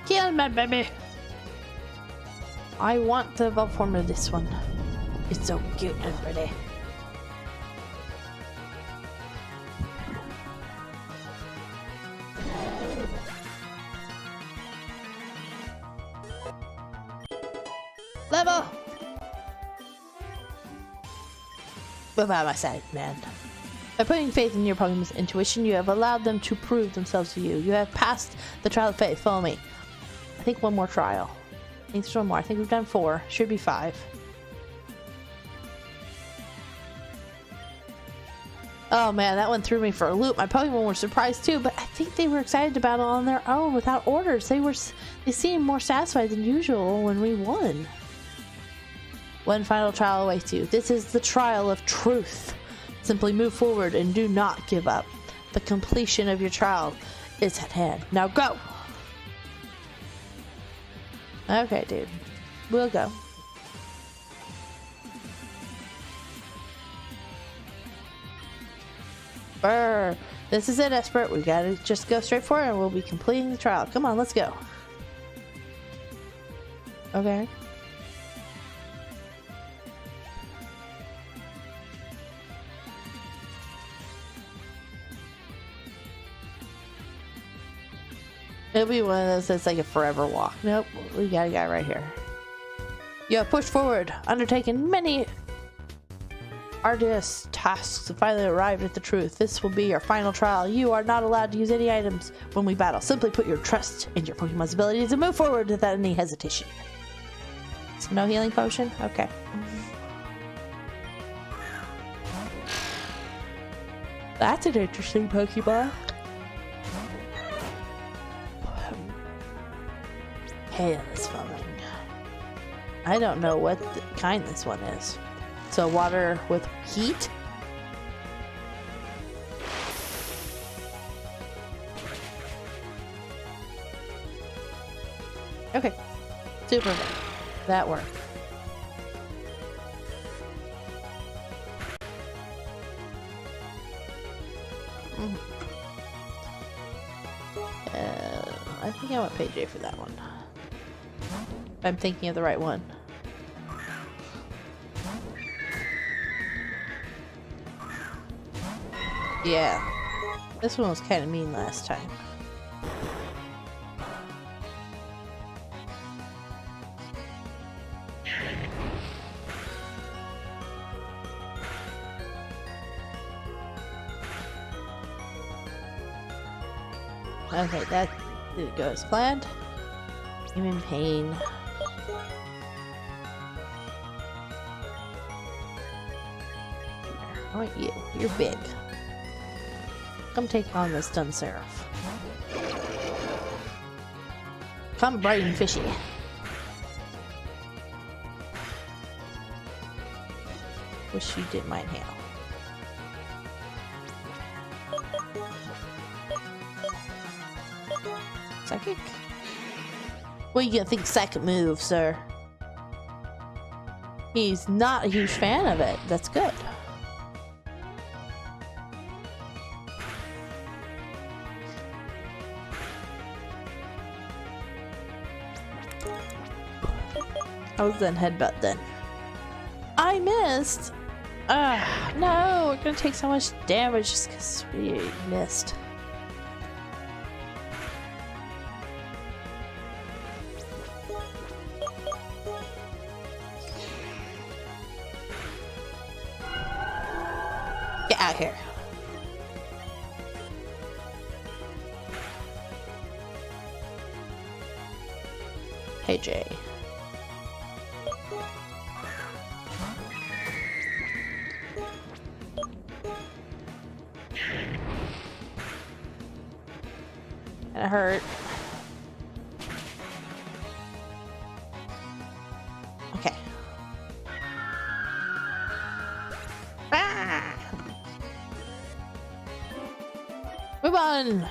Kill my baby. I want the evolved form of this one. It's so cute and pretty. Level! By my side, man. By putting faith in your Pokemon's intuition, you have allowed them to prove themselves to you. You have passed the trial of faith. Follow me. I think one more trial. I think there's one more. I think we've done 4. Should be 5. Oh man, that one threw me for a loop. My Pokemon were surprised too, but I think they were excited to battle on their own without orders. They seemed more satisfied than usual when we won. One final trial awaits you. This is the trial of truth. Simply move forward and do not give up. The completion of your trial is at hand. Now go! Okay, dude. We'll go. Brr. This is it, Expert. We gotta just go straight for it and we'll be completing the trial. Come on, let's go. Okay. It'll be one of those that's like a forever walk. Nope, we got a guy right here. You have pushed forward, undertaken many arduous tasks and finally arrived at the truth. This will be your final trial. You are not allowed to use any items when we battle. Simply put your trust in your Pokemon's abilities and move forward without any hesitation. So no healing potion? Okay. That's an interesting Pokeball. Hail is falling. I don't know what kind this one is. So water with heat? Okay. Super. That worked. I think I want Page A for that one. If I'm thinking of the right one. Yeah. This one was kind of mean last time. Okay, that didn't go as planned. I'm in pain. I want you. You're big. Come take on this Dunsarif. Come bright and fishy. Wish you didn't mind hail. Psychic? What are you gonna think second move, sir? He's not a huge fan of it. That's good. I was then headbutt then. I missed! No, we're gonna take so much damage just because we missed. Get out here. Hey, Jay. It hurt. Okay. Ah! Move on!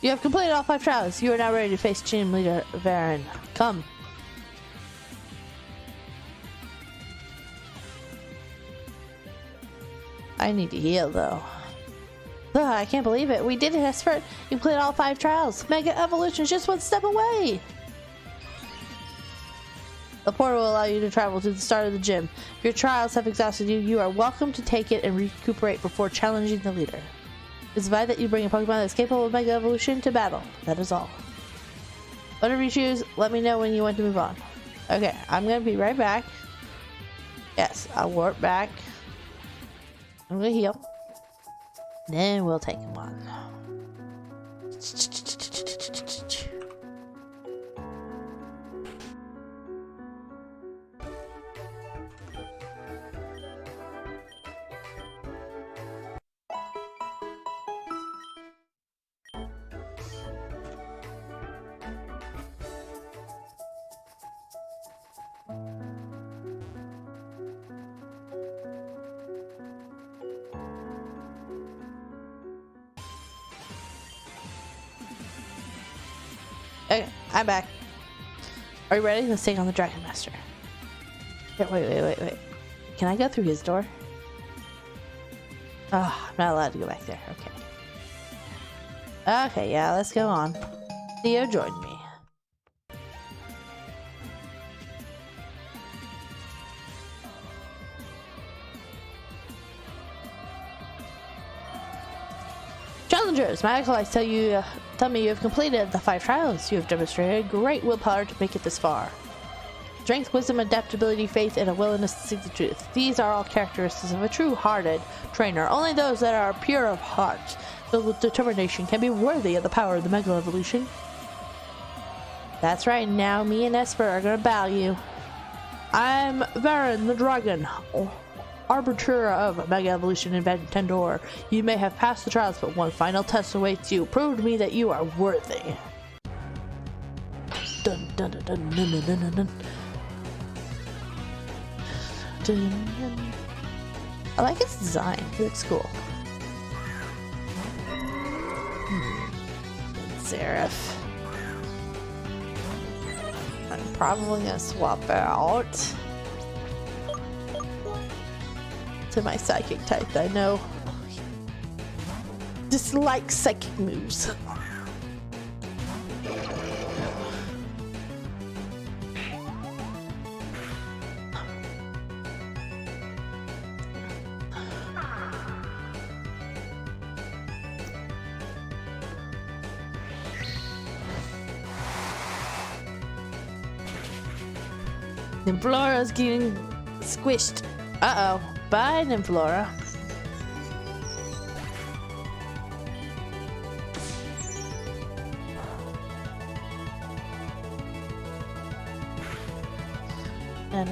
You have completed all 5 trials. You are now ready to face Team Leader Varen. Come. I need to heal though. Ugh, I can't believe it. We did it, Expert. You completed all 5 trials. Mega Evolution is just one step away. The portal will allow you to travel to the start of the gym. If your trials have exhausted you, you are welcome to take it and recuperate before challenging the leader. It's advised that you bring a Pokemon that is capable of Mega Evolution to battle. That is all. Whatever you choose, let me know when you want to move on. Okay, I'm going to be right back. Yes, I'll warp back. I'm going to heal. Then we'll take him on. Okay, I'm back. Are you ready? Let's take on the Dragon Master. Yeah, wait. Can I go through his door? Oh, I'm not allowed to go back there. Okay. Okay, yeah, let's go on. Theo joined me. Challengers, my acolytes tell me you have completed the 5 trials. You have demonstrated great willpower to make it this far. Strength, wisdom, adaptability, faith, and a willingness to seek the truth. These are all characteristics of a true-hearted trainer. Only those that are pure of heart, filled with determination, can be worthy of the power of the Mega Evolution. That's right, now me and Esper are gonna battle you. I'm Baron the Dragon, Arbiter of Mega Evolution in Ventendor. You may have passed the trials, but one final test awaits you. Prove to me that you are worthy. Dun, dun, dun, dun, dun, dun, dun, dun. I like his design. He looks cool. Seraph. I'm probably gonna swap out to my psychic type that I know dislikes psychic moves. Nymflora's getting squished. Uh-oh. Bye, Nymflora. No.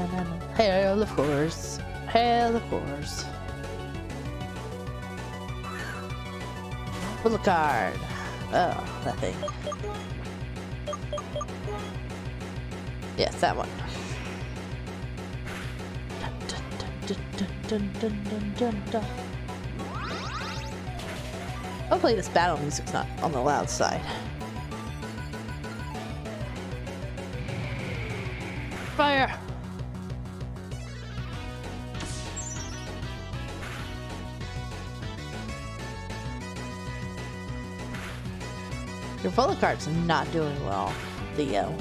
Hail of course. Hail of course. Pull a card. Oh, that thing. Yes, that one. Dun. Hopefully this battle music's not on the loud side. Fire! Your bullet card's not doing well, Theo.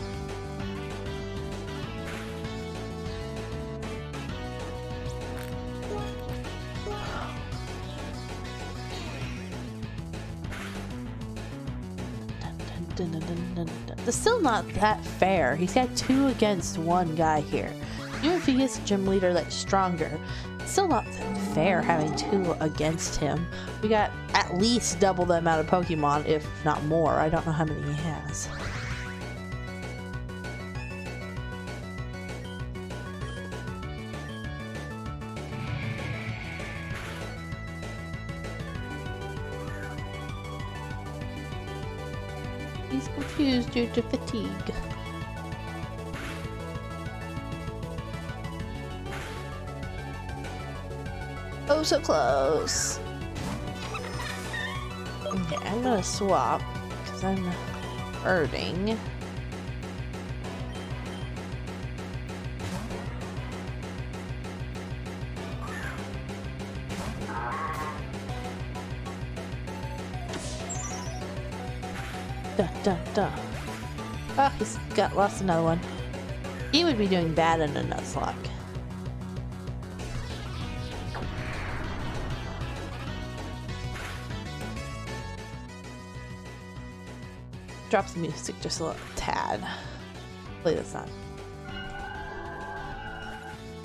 It's still not that fair. He's got 2 against 1 guy here. Even if he gets a gym leader that's stronger, it's still not that fair having 2 against him. We got at least double the amount of Pokemon, if not more. I don't know how many he has. He's confused due to fatigue. Oh, so close. Okay, I'm gonna swap because I'm hurting. Duh. Oh, he's lost another one. He would be doing bad in a Nuzlocke. Drops the music just a little tad. Hopefully that's not.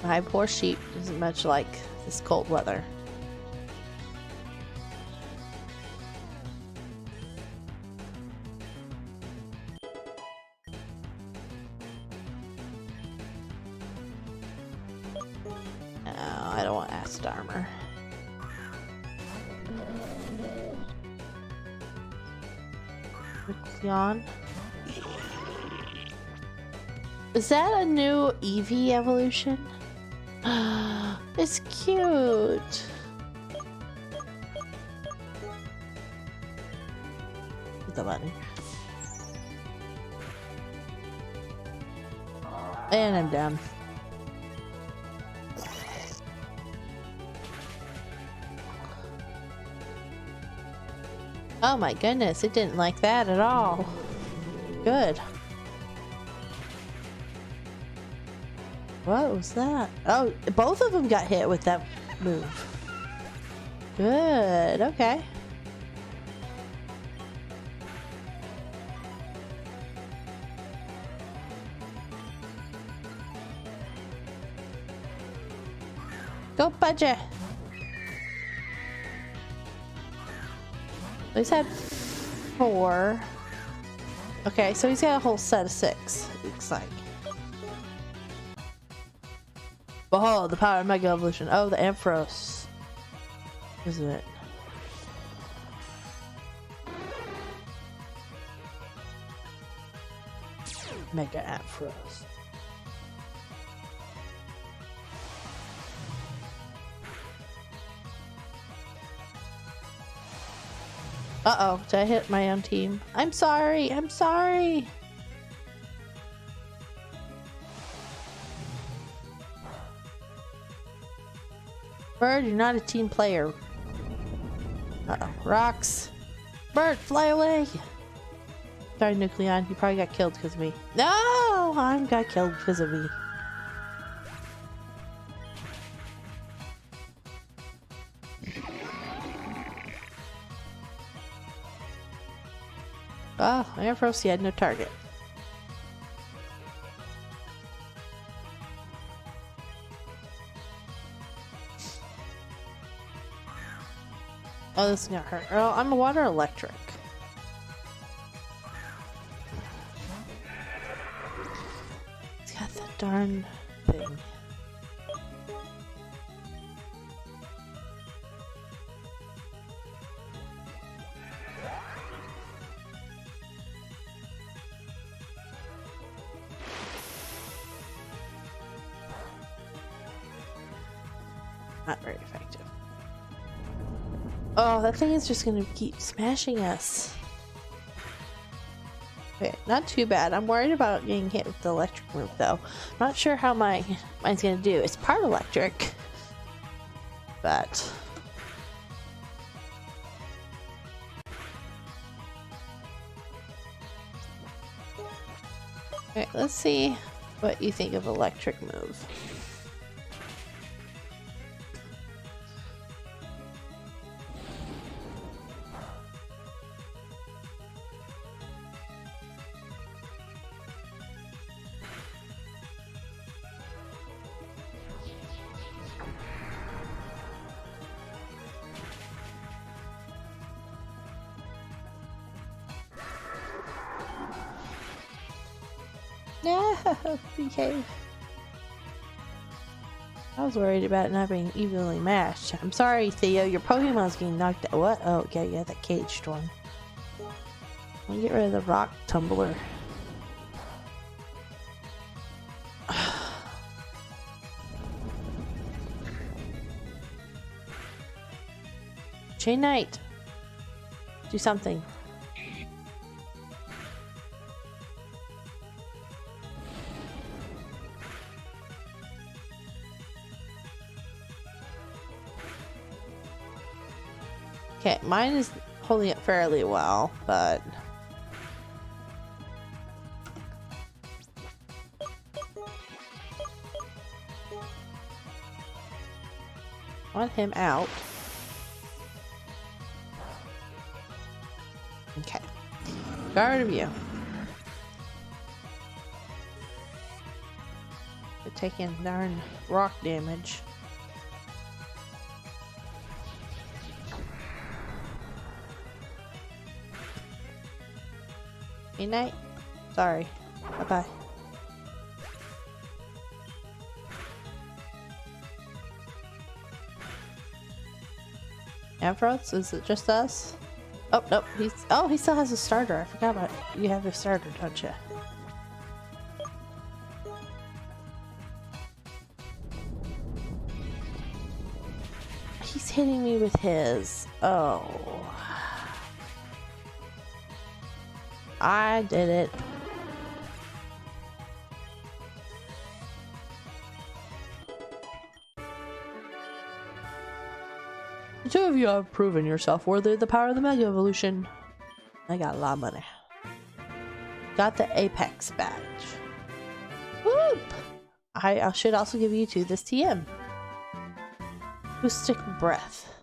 My poor sheep isn't much like this cold weather. I don't want acid armor. Jolteon. Is that a new Eevee evolution? It's cute. Put the button. And I'm down. Oh my goodness, it didn't like that at all. Good. What was that? Oh, both of them got hit with that move. Good, okay. Go, Budget! He's had 4. Okay, so he's got a whole set of 6, looks like. Behold, the power of Mega Evolution. Oh, the Ampharos. Isn't it? Mega Ampharos. Uh-oh, did I hit my own team? I'm sorry, I'm sorry! Bird, you're not a team player. Uh-oh, rocks. Bird, fly away! Sorry, Nucleon, you probably got killed because of me. No! I got killed because of me. Oh, Ampharos, he had no target. Oh, this is gonna hurt. Oh, I'm a water electric. It's got that darn thing. Not very effective. Oh, that thing is just gonna keep smashing us. Okay, not too bad. I'm worried about getting hit with the electric move though. Not sure how mine's gonna do. It's part electric, but okay, let's see what you think of electric move. No, behave. I was worried about it not being evenly matched. I'm sorry, Theo. Your Pokemon's getting knocked out. What? Oh, okay, yeah, that caged one. Let me get rid of the rock tumbler. Chain Knight. Do something. Okay, mine is holding up fairly well, but I want him out. Okay, guard of you. They're taking darn rock damage. Good night. Sorry. Bye-bye. Ampharos? Is it just us? Oh, nope. He still has a starter. I forgot about it. You have a starter, don't you? He's hitting me with his. Oh. I did it. The two of you have proven yourself worthy of the power of the Mega Evolution. I got a lot of money. Got the Apex badge. Whoop! I should also give you two this TM. Acoustic Breath.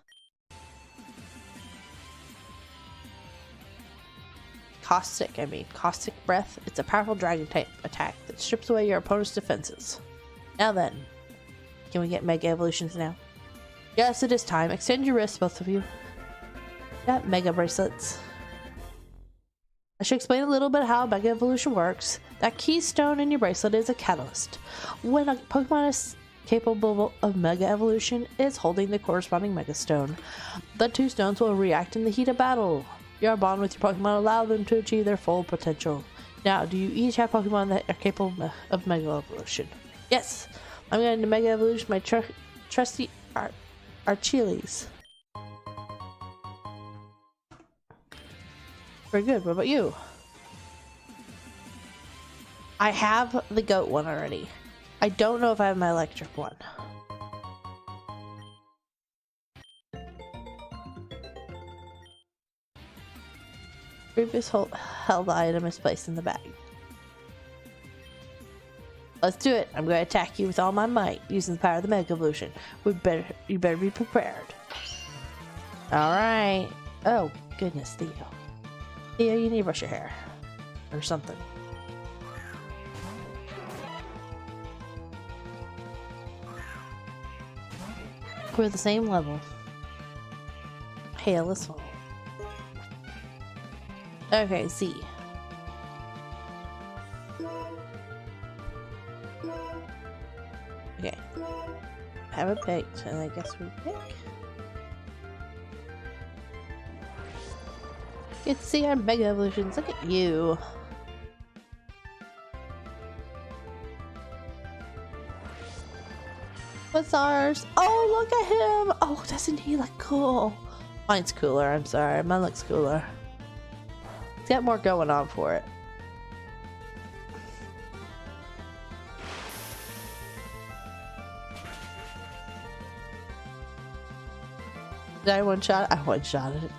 Caustic Breath. It's a powerful dragon type attack that strips away your opponent's defenses. Now then, can we get Mega Evolutions now? Yes, it is time. Extend your wrists, both of you. Got Mega Bracelets. I should explain a little bit how Mega Evolution works. That keystone in your bracelet is a catalyst. When a Pokemon is capable of Mega Evolution, it's holding the corresponding Mega Stone. The two stones will react in the heat of battle. Your bond with your Pokemon allow them to achieve their full potential. Now, do you each have Pokemon that are capable of Mega Evolution? Yes! I'm going to Mega Evolution my trusty Archiles. Very good. What about you? I have the goat one already. I don't know if I have my electric one. Previous held item is placed in the bag. Let's do it. I'm going to attack you with all my might using the power of the Mega Evolution. You better be prepared. Alright. Oh, goodness, Theo. Theo, you need to brush your hair. Or something. We're the same level. Hail is fall. Okay, Z. Okay. Have it picked, and I guess we pick. Get to see our Mega Evolutions. Look at you. What's ours? Oh, look at him! Oh, doesn't he look cool? Mine's cooler, I'm sorry. Mine looks cooler. It's got more going on for it. Did I one-shot? I one-shotted it.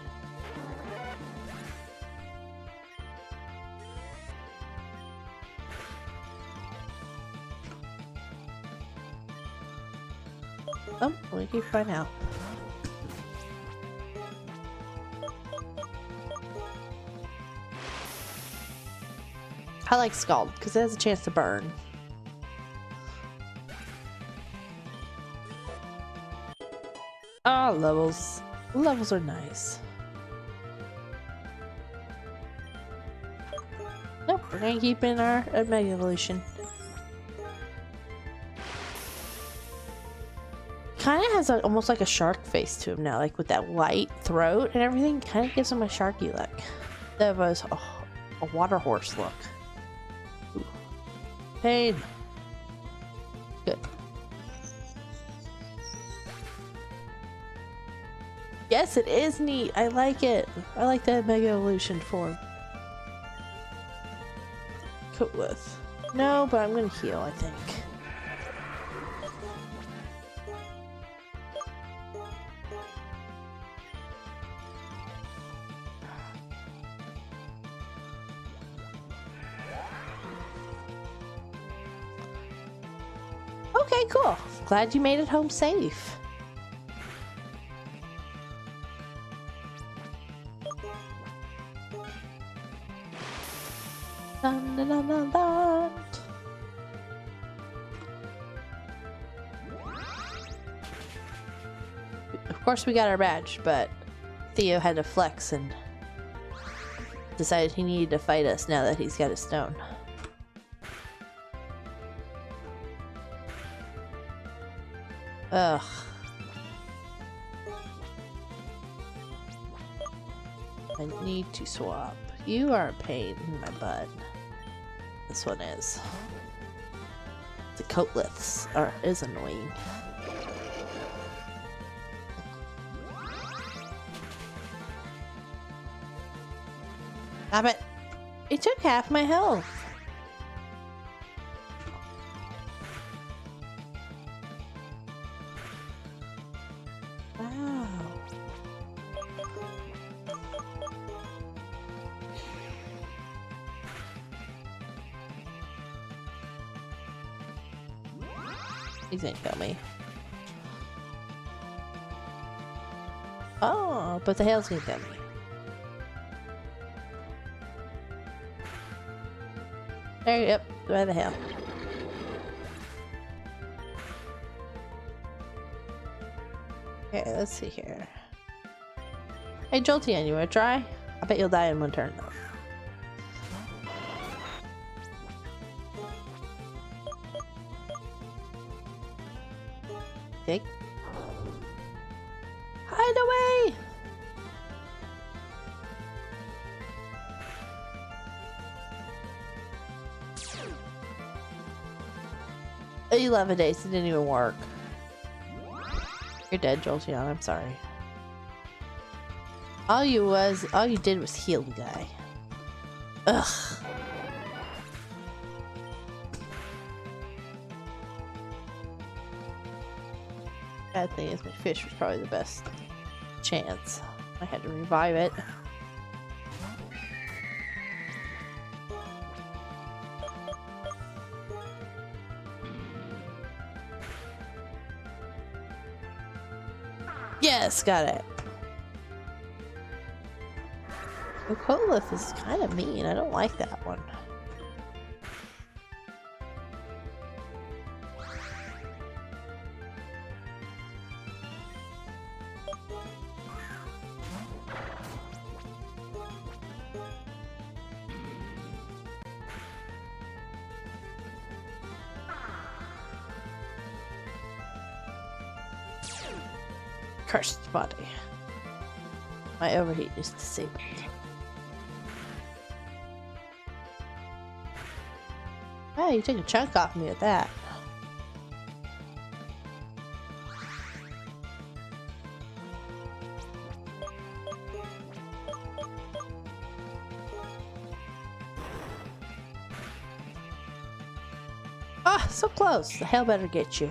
Oh, we keep find out. I like Scald because it has a chance to burn. Ah, levels. Levels are nice. Nope, we're gonna keep in our Mega Evolution. Kind of has almost like a shark face to him now, like with that white throat and everything. Kind of gives him a sharky look. That was a water horse look. Ooh. Pain. Good. Yes, it is neat. I like it. I like that Mega Evolution form. Coatless. No, but I'm gonna heal, I think. Okay, cool. Glad you made it home safe. Dun, dun, dun, dun, dun. Of course we got our badge, but Theo had to flex and decided he needed to fight us now that he's got his stone. Ugh. I need to swap. You are a pain in my butt. This one is. The coatless is annoying. Stop it! It took half my health. Wow. He's gonna kill me. Oh, but the hail's gonna kill me. There, yep, by the hail. Okay, let's see here. Hey, Jolteon, you wanna try? I bet you'll die in one turn, though. Okay. Hide away! Oh, 11 days, it didn't even work. You're dead, Jolteon, I'm sorry. All you did was heal the guy. Ugh. Bad thing is my fish was probably the best chance. I had to revive it. Yes, got it. The Colif is kind of mean. I don't like that one. Cursed body. My overheat is disabled. Oh, you took a chunk off me at that. Ah, so close. The hell better get you.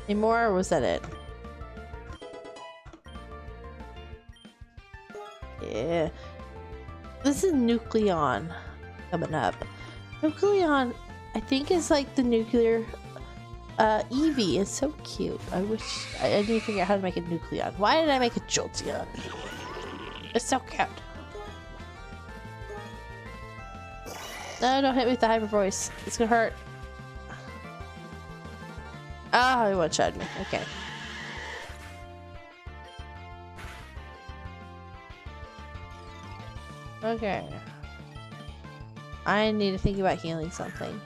Any more, or was that it? Yeah. This is Nucleon coming up. Nucleon, I think, is like the nuclear Eevee. It's so cute. I wish I need to figure out how to make a Nucleon. Why did I make a Jolteon? It's so cute. No, don't hit me with the hyper voice. It's gonna hurt. Ah, he one-shot me. Okay. Okay. I need to think about healing something.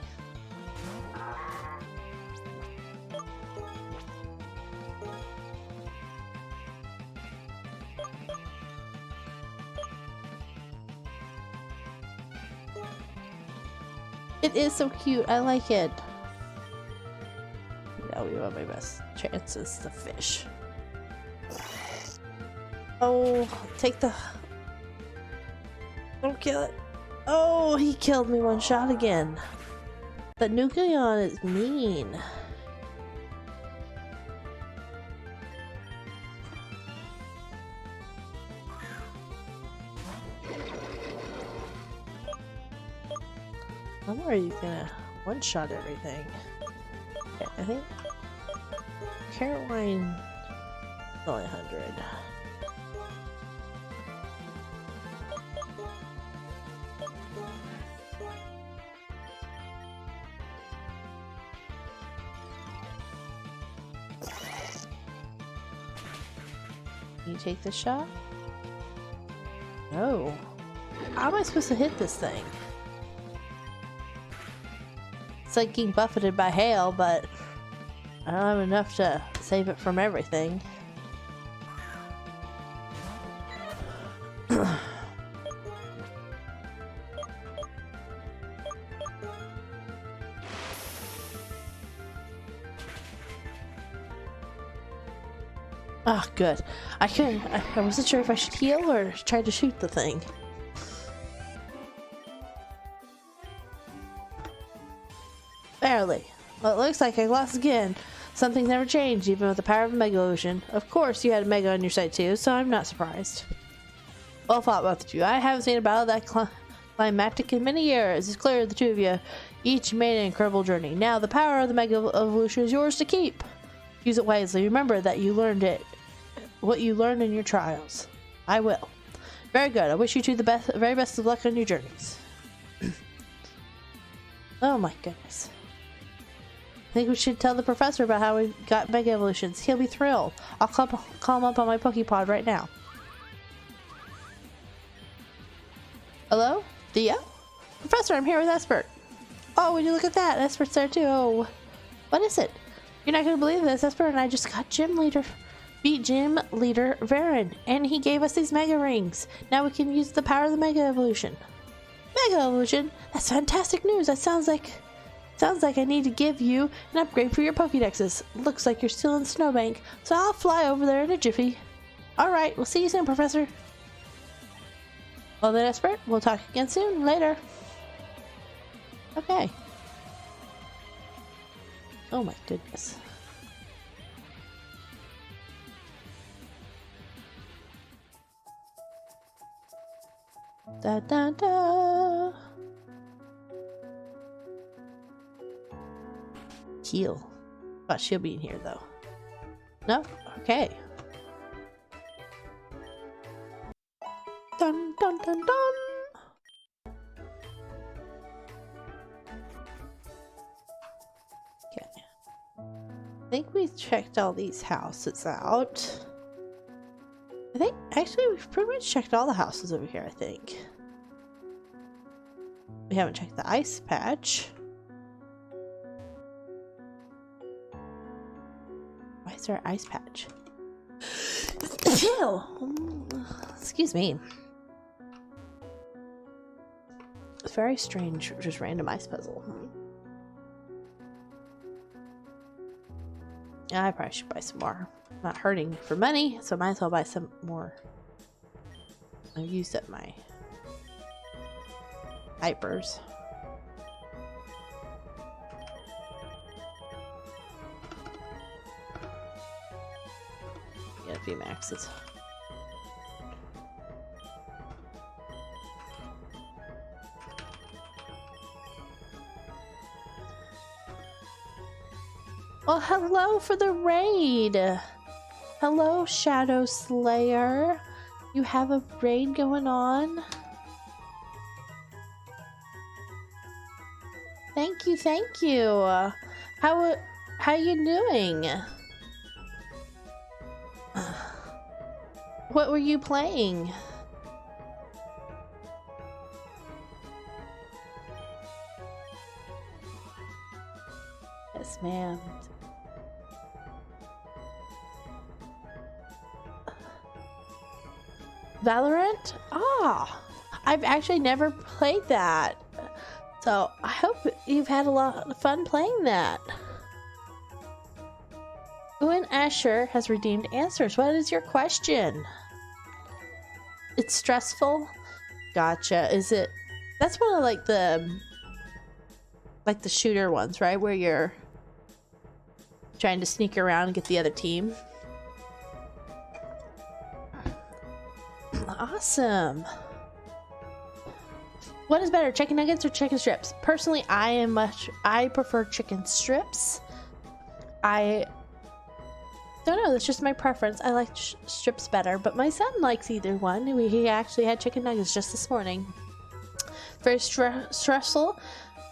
It is so cute. I like it. Now we have my best chances to fish. Oh, take the... Don't kill it. Oh, he killed me one shot again. The Nucleon is mean. How are you gonna one-shot everything? Okay, I think Caroline is only 100. Can you take this shot? No. How am I supposed to hit this thing? It's like getting buffeted by hail, but I don't have enough to save it from everything. Ah, oh, good. I wasn't sure if I should heal or try to shoot the thing. Barely. Well, it looks like I lost again. Something's never changed, even with the power of a Mega Evolution. Of course, you had a Mega on your side too, so I'm not surprised. Well fought, both of you. I haven't seen a battle that climactic in many years. It's clear the two of you each made an incredible journey. Now, the power of the Mega Evolution is yours to keep. Use it wisely. Remember that you learned what you learned in your trials. I will. Very good. I wish you two the very best of luck on your journeys. Oh my goodness. I think we should tell the professor about how we got Mega Evolutions. He'll be thrilled. I'll call him up on my Poképod right now. Hello? Dia? Professor, I'm here with Espert. Oh, would you look at that? Espert's there too. Oh, what is it? You're not going to believe this. Espert and I just beat Gym Leader Varen, and he gave us these Mega Rings. Now we can use the power of the Mega Evolution. Mega Evolution? That's fantastic news. That sounds like I need to give you an upgrade for your Pokédexes. Looks like you're still in Snowbank, so I'll fly over there in a jiffy. Alright, we'll see you soon, Professor. Well then, Espert, we'll talk again soon. Later. Okay. Oh my goodness. Da da da. Heal. But she'll be in here though. No? Okay. Dun dun dun dun. Okay. I think we've checked all these houses out. I think actually we've pretty much checked all the houses over here, I think. We haven't checked the ice patch. Why is there an ice patch? Excuse me. It's very strange, just random ice puzzle. Yeah, I probably should buy some more. I'm not hurting for money, so I might as well buy some more. I've used up my hypers. Get a few maxes. Well, hello for the raid. Hello, Shadow Slayer. You have a raid going on? Thank you, thank you. How you doing? What were you playing? Yes, ma'am. Valorant? Ah, I've actually never played that. So I hope you've had a lot of fun playing that. Owen Asher has redeemed answers. What is your question? It's stressful? Gotcha. Is it? That's one of like the shooter ones, right? Where you're trying to sneak around and get the other team. Awesome. What is better, chicken nuggets or chicken strips? Personally, I prefer chicken strips. I don't know, that's just my preference. I like strips better, but my son likes either one. He actually had chicken nuggets just this morning. Very stressful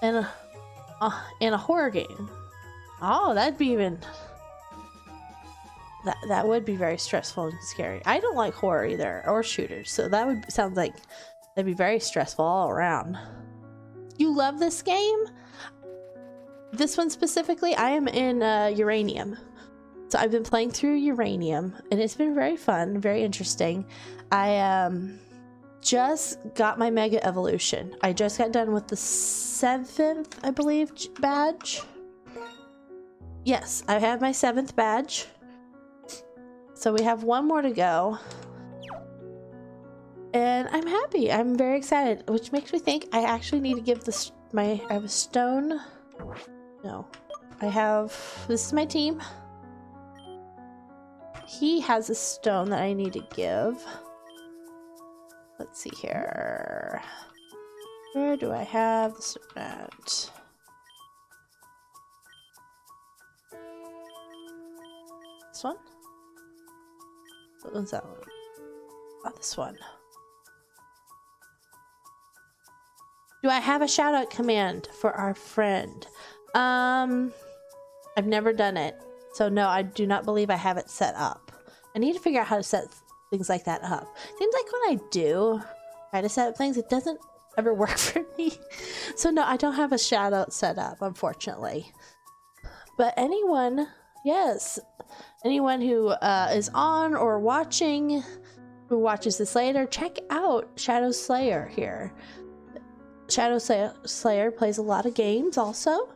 and a horror game. Oh, that'd be even... That would be very stressful and scary. I don't like horror either, or shooters, so that would sound like that'd be very stressful all around. You love this game? This one specifically, I am in Uranium. So I've been playing through Uranium, and it's been very fun, very interesting. I just got my Mega Evolution. I just got done with the 7th, I believe, badge. Yes, I have my 7th badge. So we have one more to go. And I'm happy. I'm very excited, which makes me think I actually need to give this I have a stone. No. this is my team. He has a stone that I need to give. Let's see here. Where do I have the serpent? This one? What one's that one? Oh, this one. Do I have a shout out command for our friend? I've never done it. So no, I do not believe I have it set up. I need to figure out how to set things like that up. Seems like when I do try to set up things, it doesn't ever work for me. So no, I don't have a shout out set up, unfortunately. But anyone, yes, anyone who is on or watching, who watches this later, check out Shadow Slayer here. Shadow Slayer plays a lot of games also.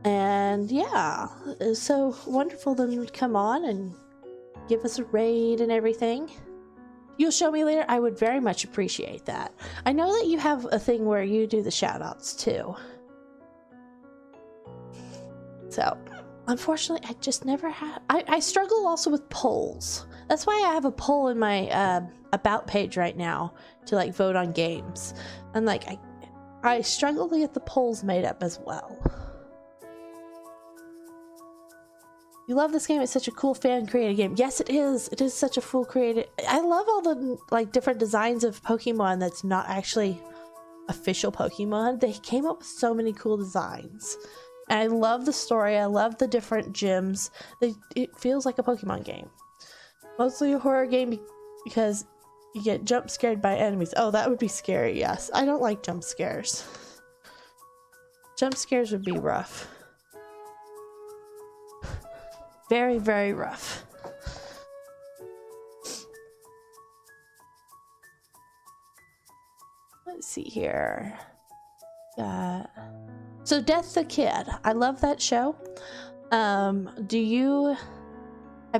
And yeah, it's so wonderful of them to come on and give us a raid and everything. You'll show me later. I would very much appreciate that. I know that you have a thing where you do the shout outs too. So, unfortunately, I just never have. I struggle also with polls. That's why I have a poll in my about page right now to like vote on games. And like, I struggle to get the polls made up as well. You love this game. It's such a cool fan created game. Yes, it is. It is such a full created. I love all the like different designs of Pokemon that's not actually official Pokemon. They came up with so many cool designs. And I love the story. I love the different gyms. It feels like a Pokemon game. Mostly a horror game because you get jump scared by enemies. Oh, that would be scary. Yes. I don't like jump scares. Jump scares would be rough. Very, very rough. Let's see here. So Death the Kid. I love that show. Have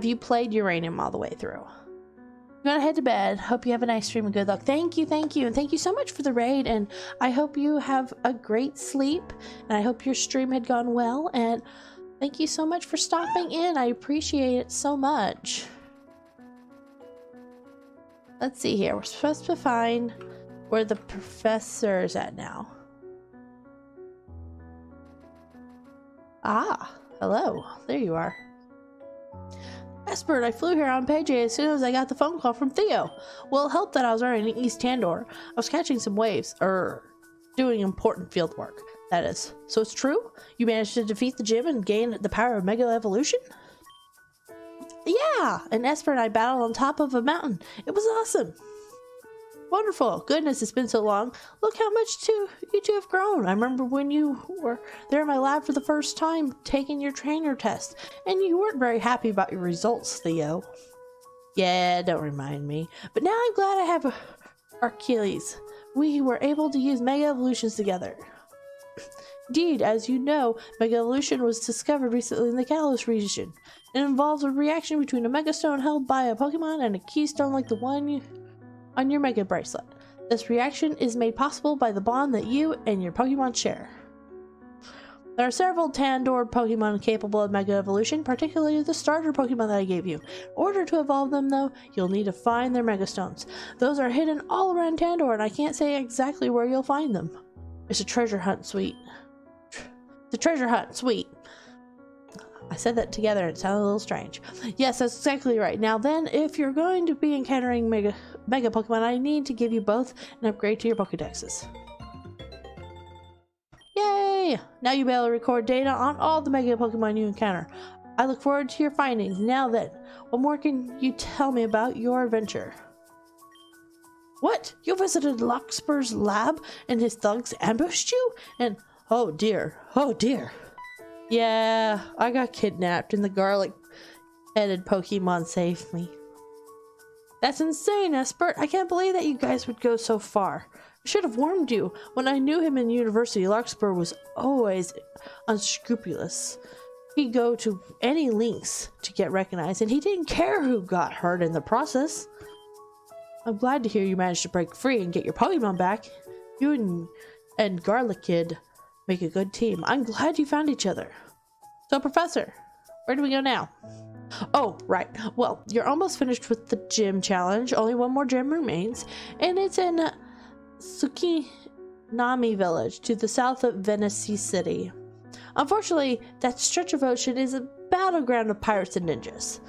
you played Uranium all the way through? I'm gonna head to bed. Hope you have a nice stream and good luck. Thank you, and thank you so much for the raid, and I hope you have a great sleep, and I hope your stream had gone well, and thank you so much for stopping in. I appreciate it so much. Let's see here. We're supposed to find where the professor's at now. Ah, hello. There you are. Espert, I flew here on page 8 as soon as I got the phone call from Theo. Well, it helped that I was already in East Tandor. I was catching some waves, doing important field work. That is. So it's true? You managed to defeat the gym and gain the power of Mega Evolution? Yeah! And Esper and I battled on top of a mountain. It was awesome. Wonderful. Goodness, it's been so long. Look how much you two have grown. I remember when you were there in my lab for the first time taking your trainer test, and you weren't very happy about your results, Theo. Yeah, don't remind me. But now I'm glad I have Achilles. We were able to use Mega Evolutions together. Indeed, as you know, Mega Evolution was discovered recently in the Kalos region. It involves a reaction between a Mega Stone held by a Pokemon and a Keystone like the one on your Mega Bracelet. This reaction is made possible by the bond that you and your Pokemon share. There are several Tandor Pokemon capable of Mega Evolution, particularly the starter Pokemon that I gave you. In order to evolve them, though, you'll need to find their Mega Stones. Those are hidden all around Tandor, and I can't say exactly where you'll find them. It's a treasure hunt, sweet. The treasure hunt, sweet. I said that together and it sounded a little strange. Yes, that's exactly right. Now then, if you're going to be encountering Mega Pokemon, I need to give you both an upgrade to your Pokedexes. Yay! Now you'll be able to record data on all the Mega Pokemon you encounter. I look forward to your findings. Now then, what more can you tell me about your adventure? What? You visited Larkspur's lab and his thugs ambushed you? And oh dear. Yeah, I got kidnapped and the garlic-headed Pokemon saved me. That's insane, Espert. I can't believe that you guys would go so far. I should have warned you. When I knew him in university, Larkspur was always unscrupulous. He'd go to any lengths to get recognized, and he didn't care who got hurt in the process. I'm glad to hear you managed to break free and get your Pokemon back. You and Garlic Kid make a good team. I'm glad you found each other. So, Professor, where do we go now? Oh, right. Well, you're almost finished with the gym challenge. Only one more gym remains, and it's in Tsukinami Village to the south of Venice City. Unfortunately, that stretch of ocean is a battleground of pirates and ninjas.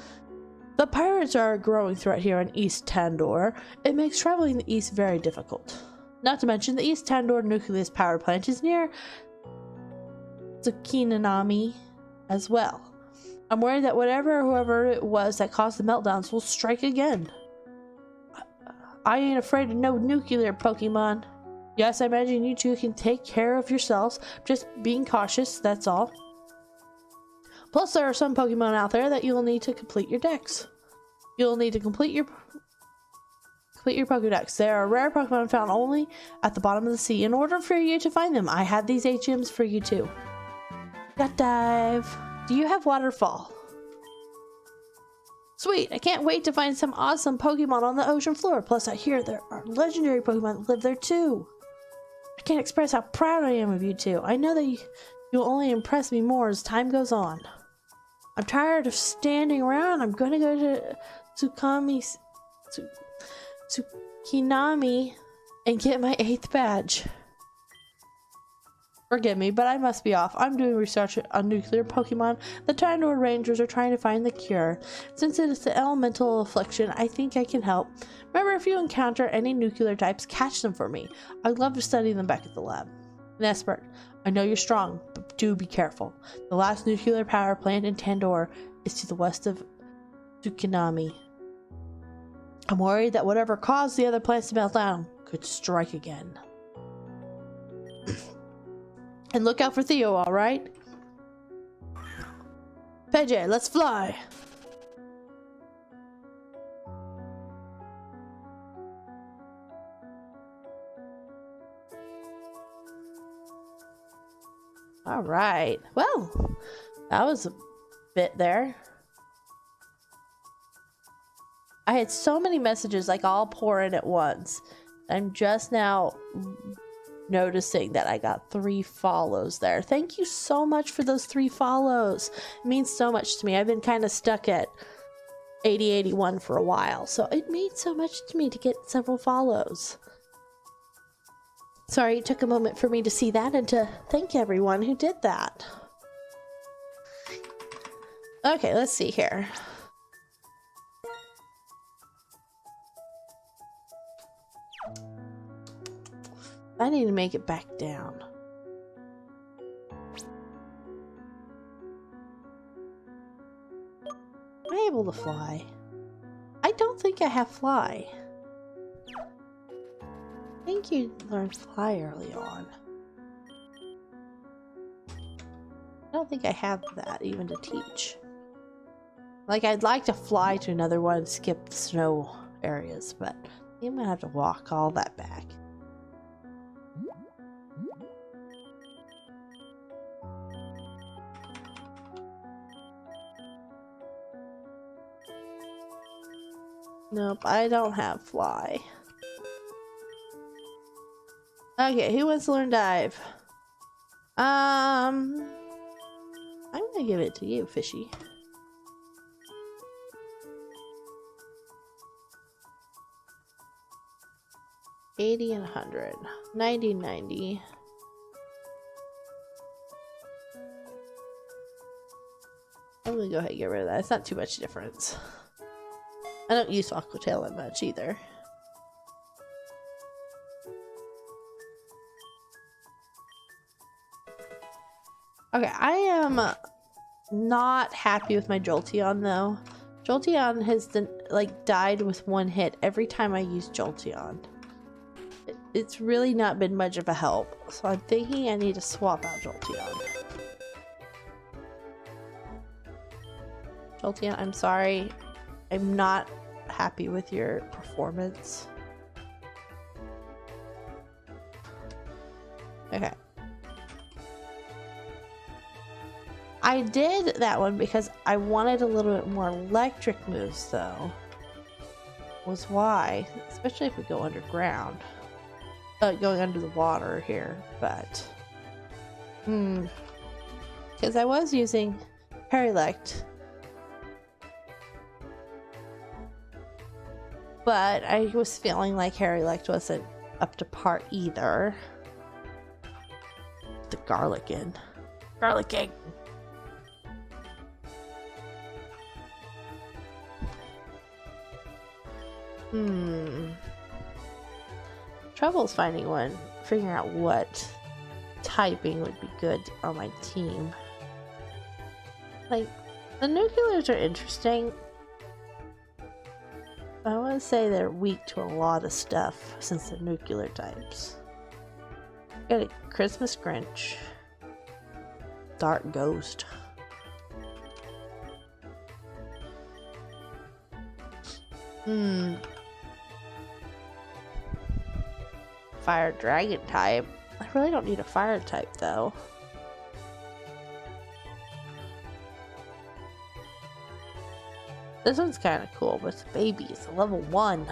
The pirates are a growing threat here in East Tandor. It makes traveling the east very difficult. Not to mention, the East Tandor nuclear power plant is near Tsukinami as well. I'm worried that whoever it was that caused the meltdowns will strike again. I ain't afraid of no nuclear Pokemon. Yes, I imagine you two can take care of yourselves. Just being cautious, that's all. Plus, there are some Pokemon out there that you'll need to complete your decks. You'll need to complete your Pokedex. There are rare Pokemon found only at the bottom of the sea. In order for you to find them, I have these HMs for you too. Got dive. Do you have waterfall? Sweet, I can't wait to find some awesome Pokemon on the ocean floor. Plus, I hear there are legendary Pokemon that live there too. I can't express how proud I am of you two. I know that you'll only impress me more as time goes on. I'm tired of standing around. I'm gonna go to Tsukinami and get my 8th badge. Forgive me, but I must be off. I'm doing research on nuclear Pokemon. The Tandor Rangers are trying to find the cure. Since it is an elemental affliction, I think I can help. Remember, if you encounter any nuclear types, catch them for me. I'd love to study them back at the lab. Nespert, I know you're strong, but do be careful. The last nuclear power plant in Tandor is to the west of Tsukinami. I'm worried that whatever caused the other plants to melt down could strike again. And look out for Theo, alright? Pidgey, let's fly! Alright, well, that was a bit there. I had so many messages like all pour in at once. I'm just now noticing that I got 3 follows there. Thank you so much for those 3 follows. It means so much to me. I've been kind of stuck at 80-81 for a while, so it means so much to me to get several follows. Sorry it took a moment for me to see that and to thank everyone who did that. Okay, let's see here. I need to make it back down. Am I able to fly? I don't think I have fly. I think you learned fly early on. I don't think I have that even to teach. Like, I'd like to fly to another one and skip the snow areas, but I'm gonna have to walk all that back. Nope, I don't have fly. Okay, who wants to learn dive? I'm gonna give it to you, Fishy. $80 and $100. $90. I'm gonna go ahead and get rid of that. It's not too much difference. I don't use Aquatail that much either. Okay, I am not happy with my Jolteon though. Jolteon has died with 1 hit every time I use Jolteon. It's really not been much of a help, so I'm thinking I need to swap out Jolteon. Jolteon, I'm sorry. I'm not happy with your performance. Okay. I did that one because I wanted a little bit more electric moves though. Was why. Especially if we go underground. Going under the water here, but... because I was using Harry-lect. But I was feeling like Harry-lect wasn't up to par either. The garlic in. Garlic egg. Trouble's finding one. Figuring out what typing would be good on my team. Like, the nuclears are interesting. I want to say they're weak to a lot of stuff since they're nuclear types. Got a Christmas Grinch. Dark Ghost. Fire Dragon type. I really don't need a fire type though. This one's kind of cool, but it's a baby. It's a level 1.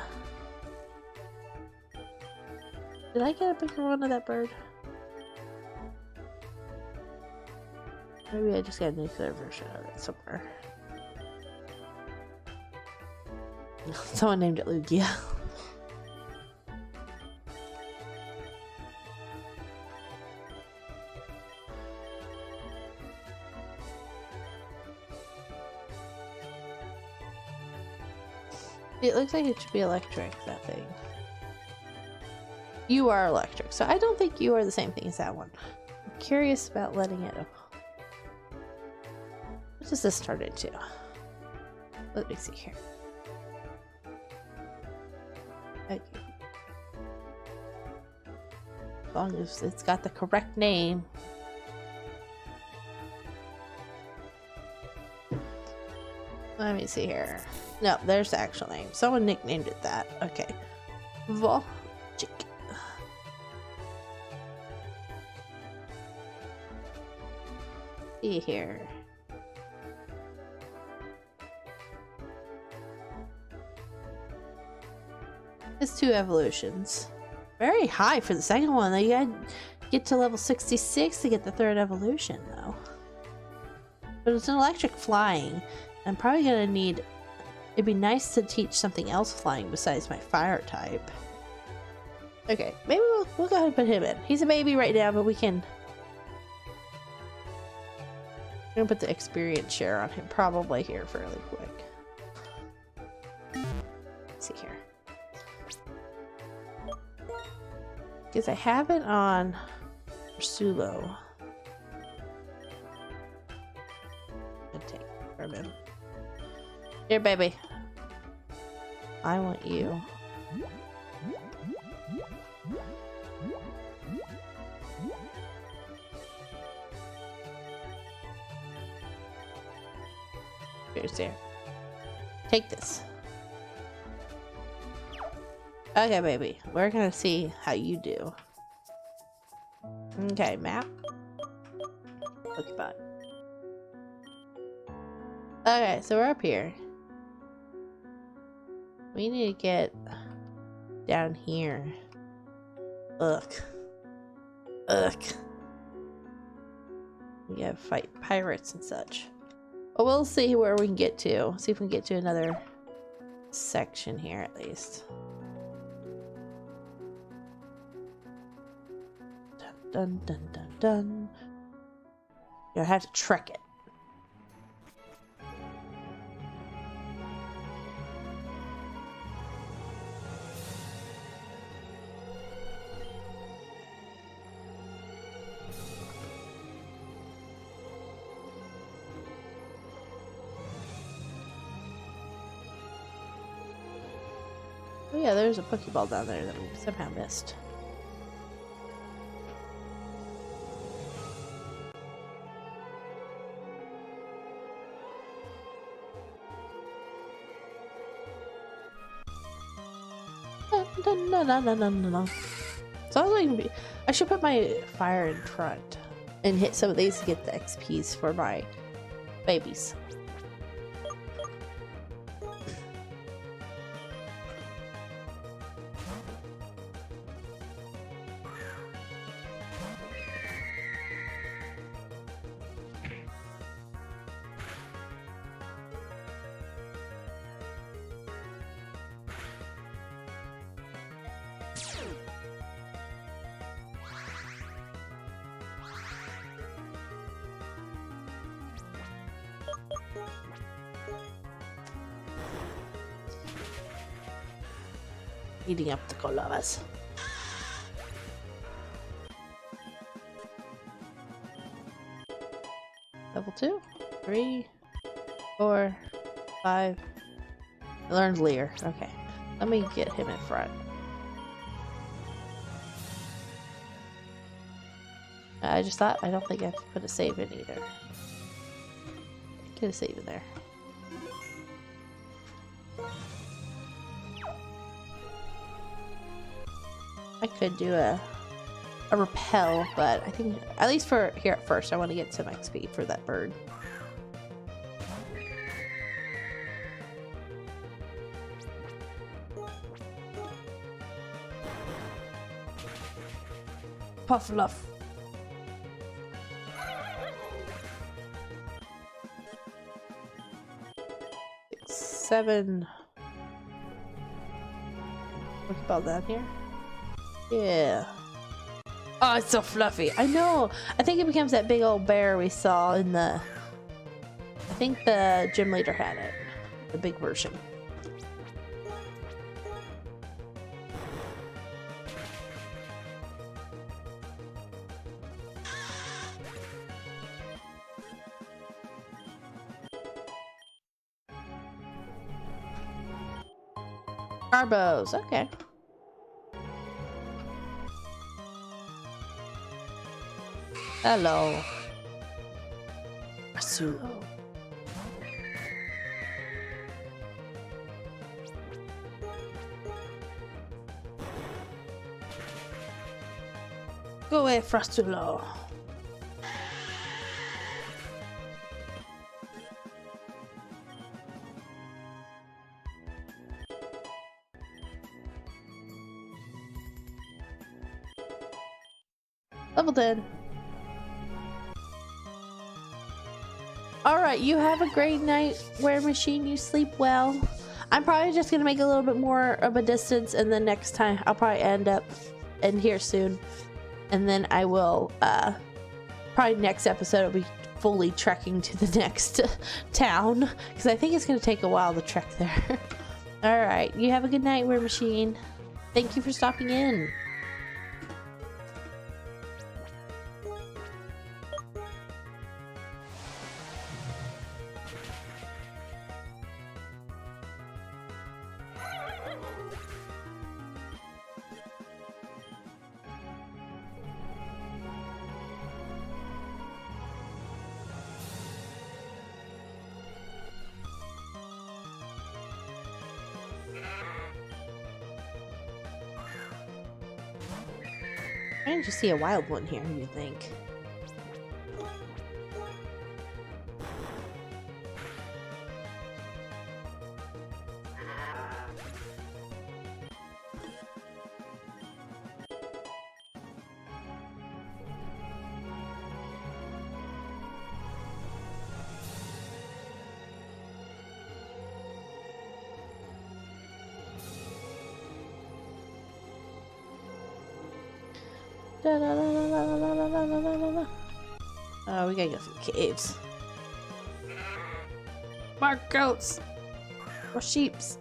Did I get a bigger one of that bird? Maybe I just got a nuclear version of it somewhere. Someone named it Lugia. It looks like it should be electric, that thing. You are electric, so I don't think you are the same thing as that one. I'm curious about letting it... What does this turn into? Let me see here. Okay. As long as it's got the correct name. Let me see here. No, there's the actual name. Someone nicknamed it that. Okay. Volchic. See here. It's 2 evolutions. Very high for the second one. You gotta get to level 66 to get the 3rd evolution, though. But it's an electric flying. I'm probably gonna need... It'd be nice to teach something else flying besides my fire type. Okay, maybe we'll go ahead and put him in. He's a baby right now, but we can... I'm gonna put the experience share on him probably here fairly quick. Let's see here. Because I have it on Ursulo. I'll take it from him. Here, baby. I want you. Here's there. Take this. Okay, baby. We're gonna see how you do. Okay, map. Pokeball. Okay, so we're up here. We need to get down here. Ugh. Ugh. We gotta fight pirates and such. But we'll see where we can get to. See if we can get to another section here at least. Dun dun dun dun. You'll have to trek it. Oh yeah, there's a Pokeball down there that we somehow missed. No. So I should put my fire in front and hit some of these to get the XPs for my babies. Eating up the colas. Level 2, 3, 4, 5. I learned Leer. Okay. Let me get him in front. I just thought, I don't think I have to put a save in either. Get a save in there. I could do a repel, but I think, at least for here at first, I want to get some XP for that bird. Puffluff. 6, 7. What about that here? Yeah. Oh, it's so fluffy. I know. I think it becomes that big old bear we saw in the... I think the gym leader had it. The big version. Carbos. Okay. Hello. Asulo. Go away, Frastulo. Level 10. Alright, you have a great night, Wear Machine. You sleep well. I'm probably just gonna make a little bit more of a distance, and then next time I'll probably end here soon. And then I will, probably next episode will be fully trekking to the next town, because I think it's gonna take a while to trek there. Alright, you have a good night, Wear Machine. Thank you for stopping in. Why didn't you see a wild one here, you think? Oh, we gotta go through caves. More goats! More sheeps!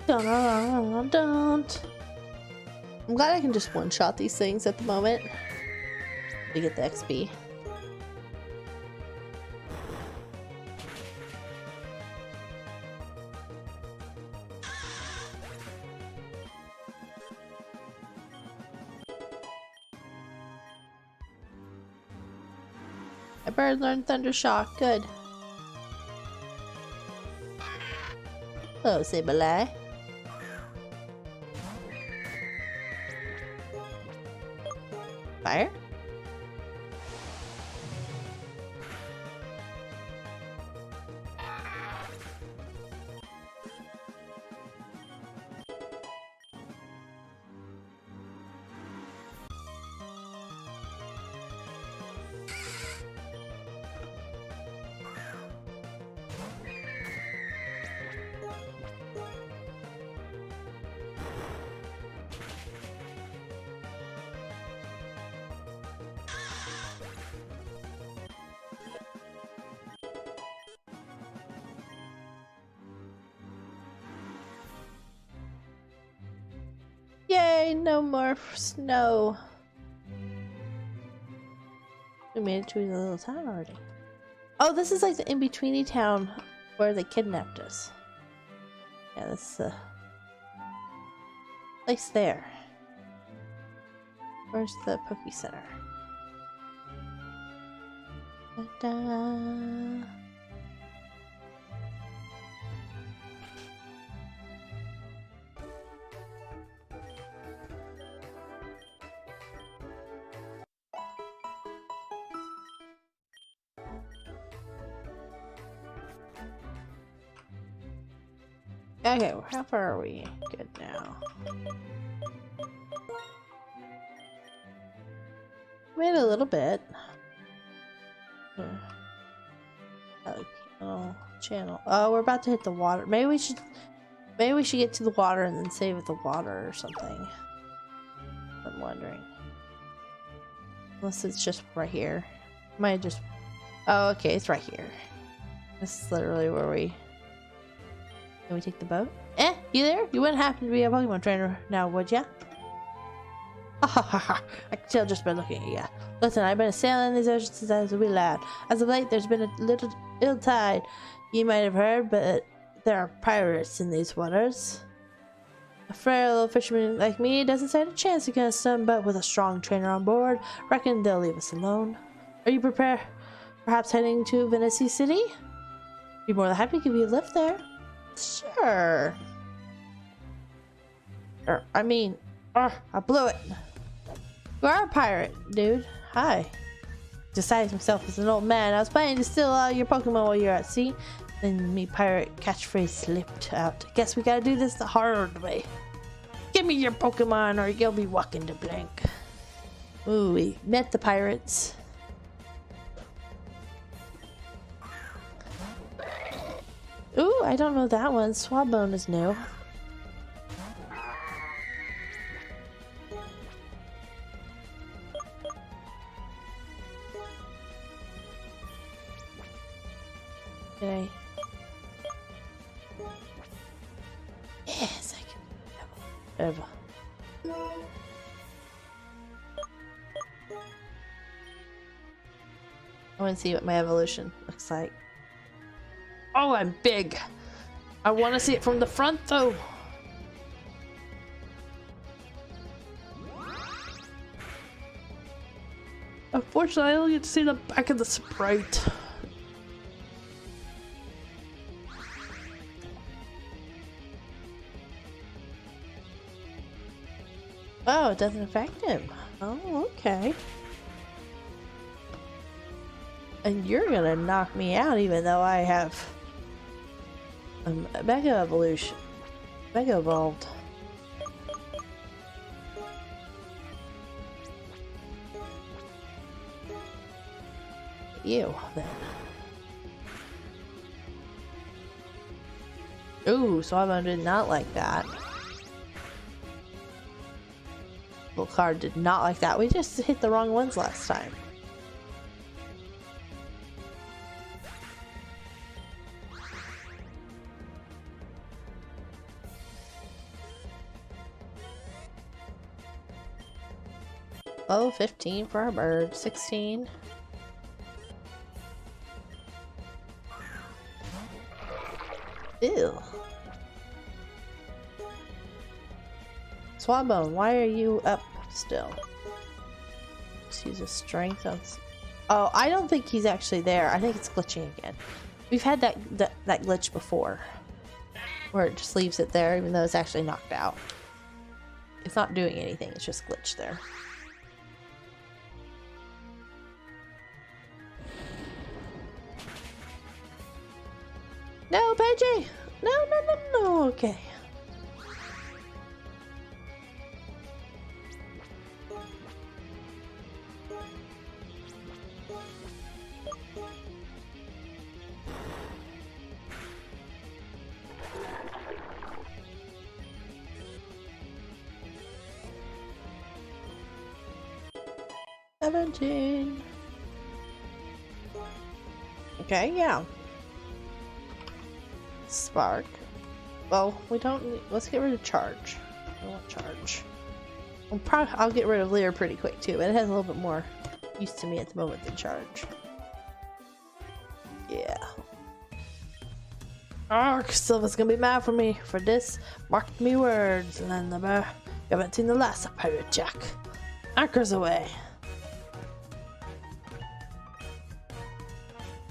Don't. I'm glad I can just one-shot these things at the moment to get the XP. My bird learned Thundershock. Good. Oh, Sableye. Fire? Yay, no more snow. We made it to the little town already. Oh, this is like the in-betweeny town where they kidnapped us. Yeah, this is the place there. Where's the Poke Center? Ta-da. Okay, well, how far are we? Good now. Wait a little bit. Channel. Oh, we're about to hit the water. Maybe we should get to the water and then save at the water or something. I'm wondering. Unless it's just right here. Might just. Oh, okay, it's right here. This is literally where we. Can we take the boat? Eh, you there? You wouldn't happen to be a Pokemon trainer now, would ya? Ha ha ha ha! I can tell just by looking at ya. Listen, I've been sailing these oceans since I was a wee lad. As of late, there's been a little ill tide. You might have heard, but there are pirates in these waters. A frail little fisherman like me doesn't stand a chance against them, but with a strong trainer on board, reckon they'll leave us alone. Are you prepared? Perhaps heading to Venice City? Be more than happy to give you a lift there. Sure. I blew it. You are a pirate, dude. Hi. Disguised himself as an old man. I was planning to steal all your Pokemon while you're at sea. Then me pirate catchphrase slipped out. Guess we gotta do this the hard way. Give me your Pokemon or you'll be walking the blank. Ooh, we met the pirates. Ooh, I don't know that one. Swabone is new. Okay. Yes, I can. Ever. I want to see what my evolution looks like. Oh, I'm big. I want to see it from the front, though. Unfortunately, I only get to see the back of the sprite. Oh, it doesn't affect him. Oh, okay. And you're gonna knock me out even though I have a Mega Evolution. Mega Evolved. You, then. Ooh, Swabone did not like that. Little card did not like that. We just hit the wrong ones last time. Oh, 15 for our bird. 16. Ew. Swabone, why are you up still? Let's use a strength on. Oh, I don't think he's actually there. I think it's glitching again. We've had that glitch before, where it just leaves it there even though it's actually knocked out. It's not doing anything. It's just glitched there. No, Pidgey! No, no, no, no. Okay. $17. Okay, yeah. Spark. Well, we don't need, let's get rid of charge. I don't want charge. I'll get rid of Lear pretty quick too, but it has a little bit more use to me at the moment than Charge. Yeah. Ark, Silva's gonna be mad for me for this. Mark me words, and then you haven't seen the last of Pirate Jack. Anchors away.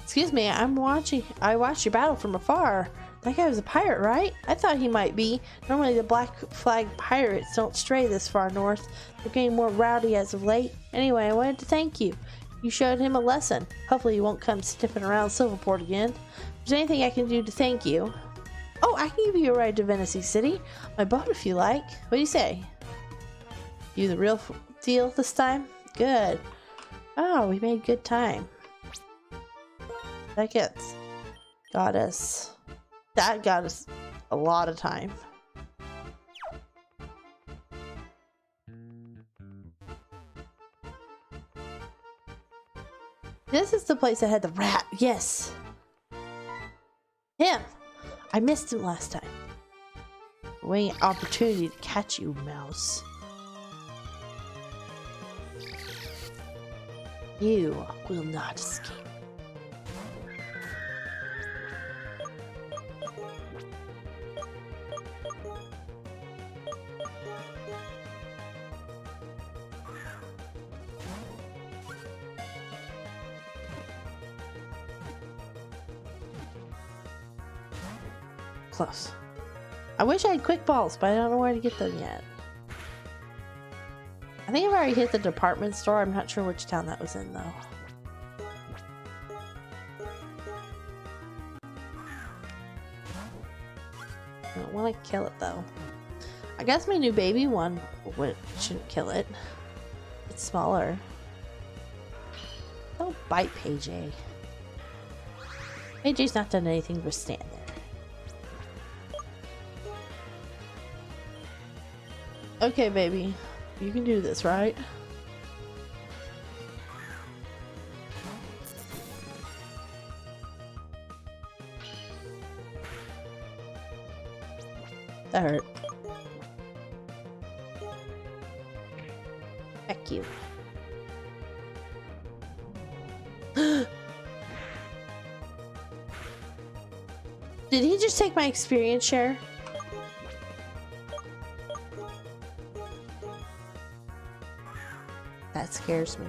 Excuse me, I watched your battle from afar. That guy was a pirate, right? I thought he might be. Normally the black flag pirates don't stray this far north. They're getting more rowdy as of late. Anyway, I wanted to thank you. You showed him a lesson. Hopefully you won't come sniffing around Silverport again. If there's anything I can do to thank you. Oh, I can give you a ride to Venice City. My boat if you like. What do you say? You the real deal this time? Good. Oh, we made good time. That got us a lot of time. This is the place that had the rat. Yes. Him. I missed him last time. Waiting an opportunity to catch you, mouse. You will not escape. Close. I wish I had quick balls, but I don't know where to get them yet. I think I've already hit the department store. I'm not sure which town that was in, though. I don't want to kill it, though. I guess my new baby one shouldn't kill it. It's smaller. Don't bite PJ. PJ's not done anything but stand there. Okay, baby. You can do this, right? That hurt. Heck you. Did he just take my experience share? That scares me.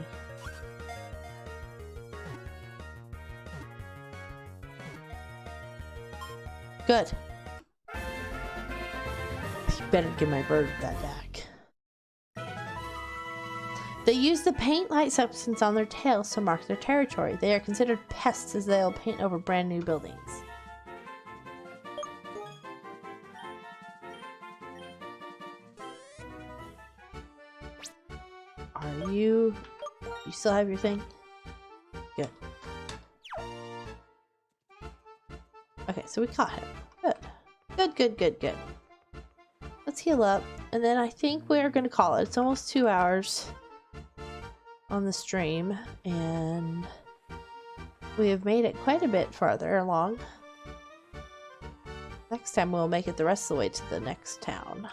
Good. You better give my bird that back. They use the paint-like substance on their tails to mark their territory. They are considered pests as they'll paint over brand new buildings. You still have your thing? Good. Okay, so we caught him. Good. Good, good, good, good. Let's heal up, and then I think we're gonna call it. It's almost 2 hours on the stream, and we have made it quite a bit farther along. Next time we'll make it the rest of the way to the next town.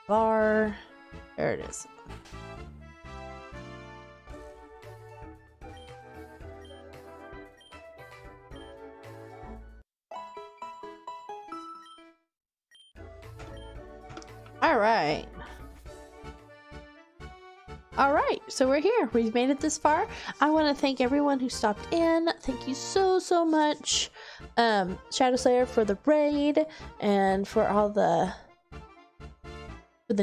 Bar. There it is. All right, so we're here. We've made it this far. I want to thank everyone who stopped in. Thank you so much, Shadow Slayer, for the raid and for all the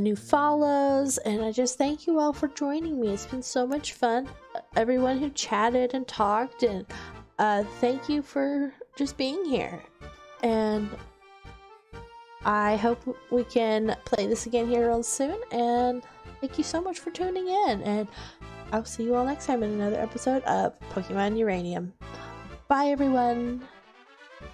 new follows, and I just thank you all for joining me. It's been so much fun. Everyone who chatted and talked, and thank you for just being here, and I hope we can play this again here real soon, and thank you so much for tuning in, and I'll see you all next time in another episode of Pokemon Uranium. Bye everyone!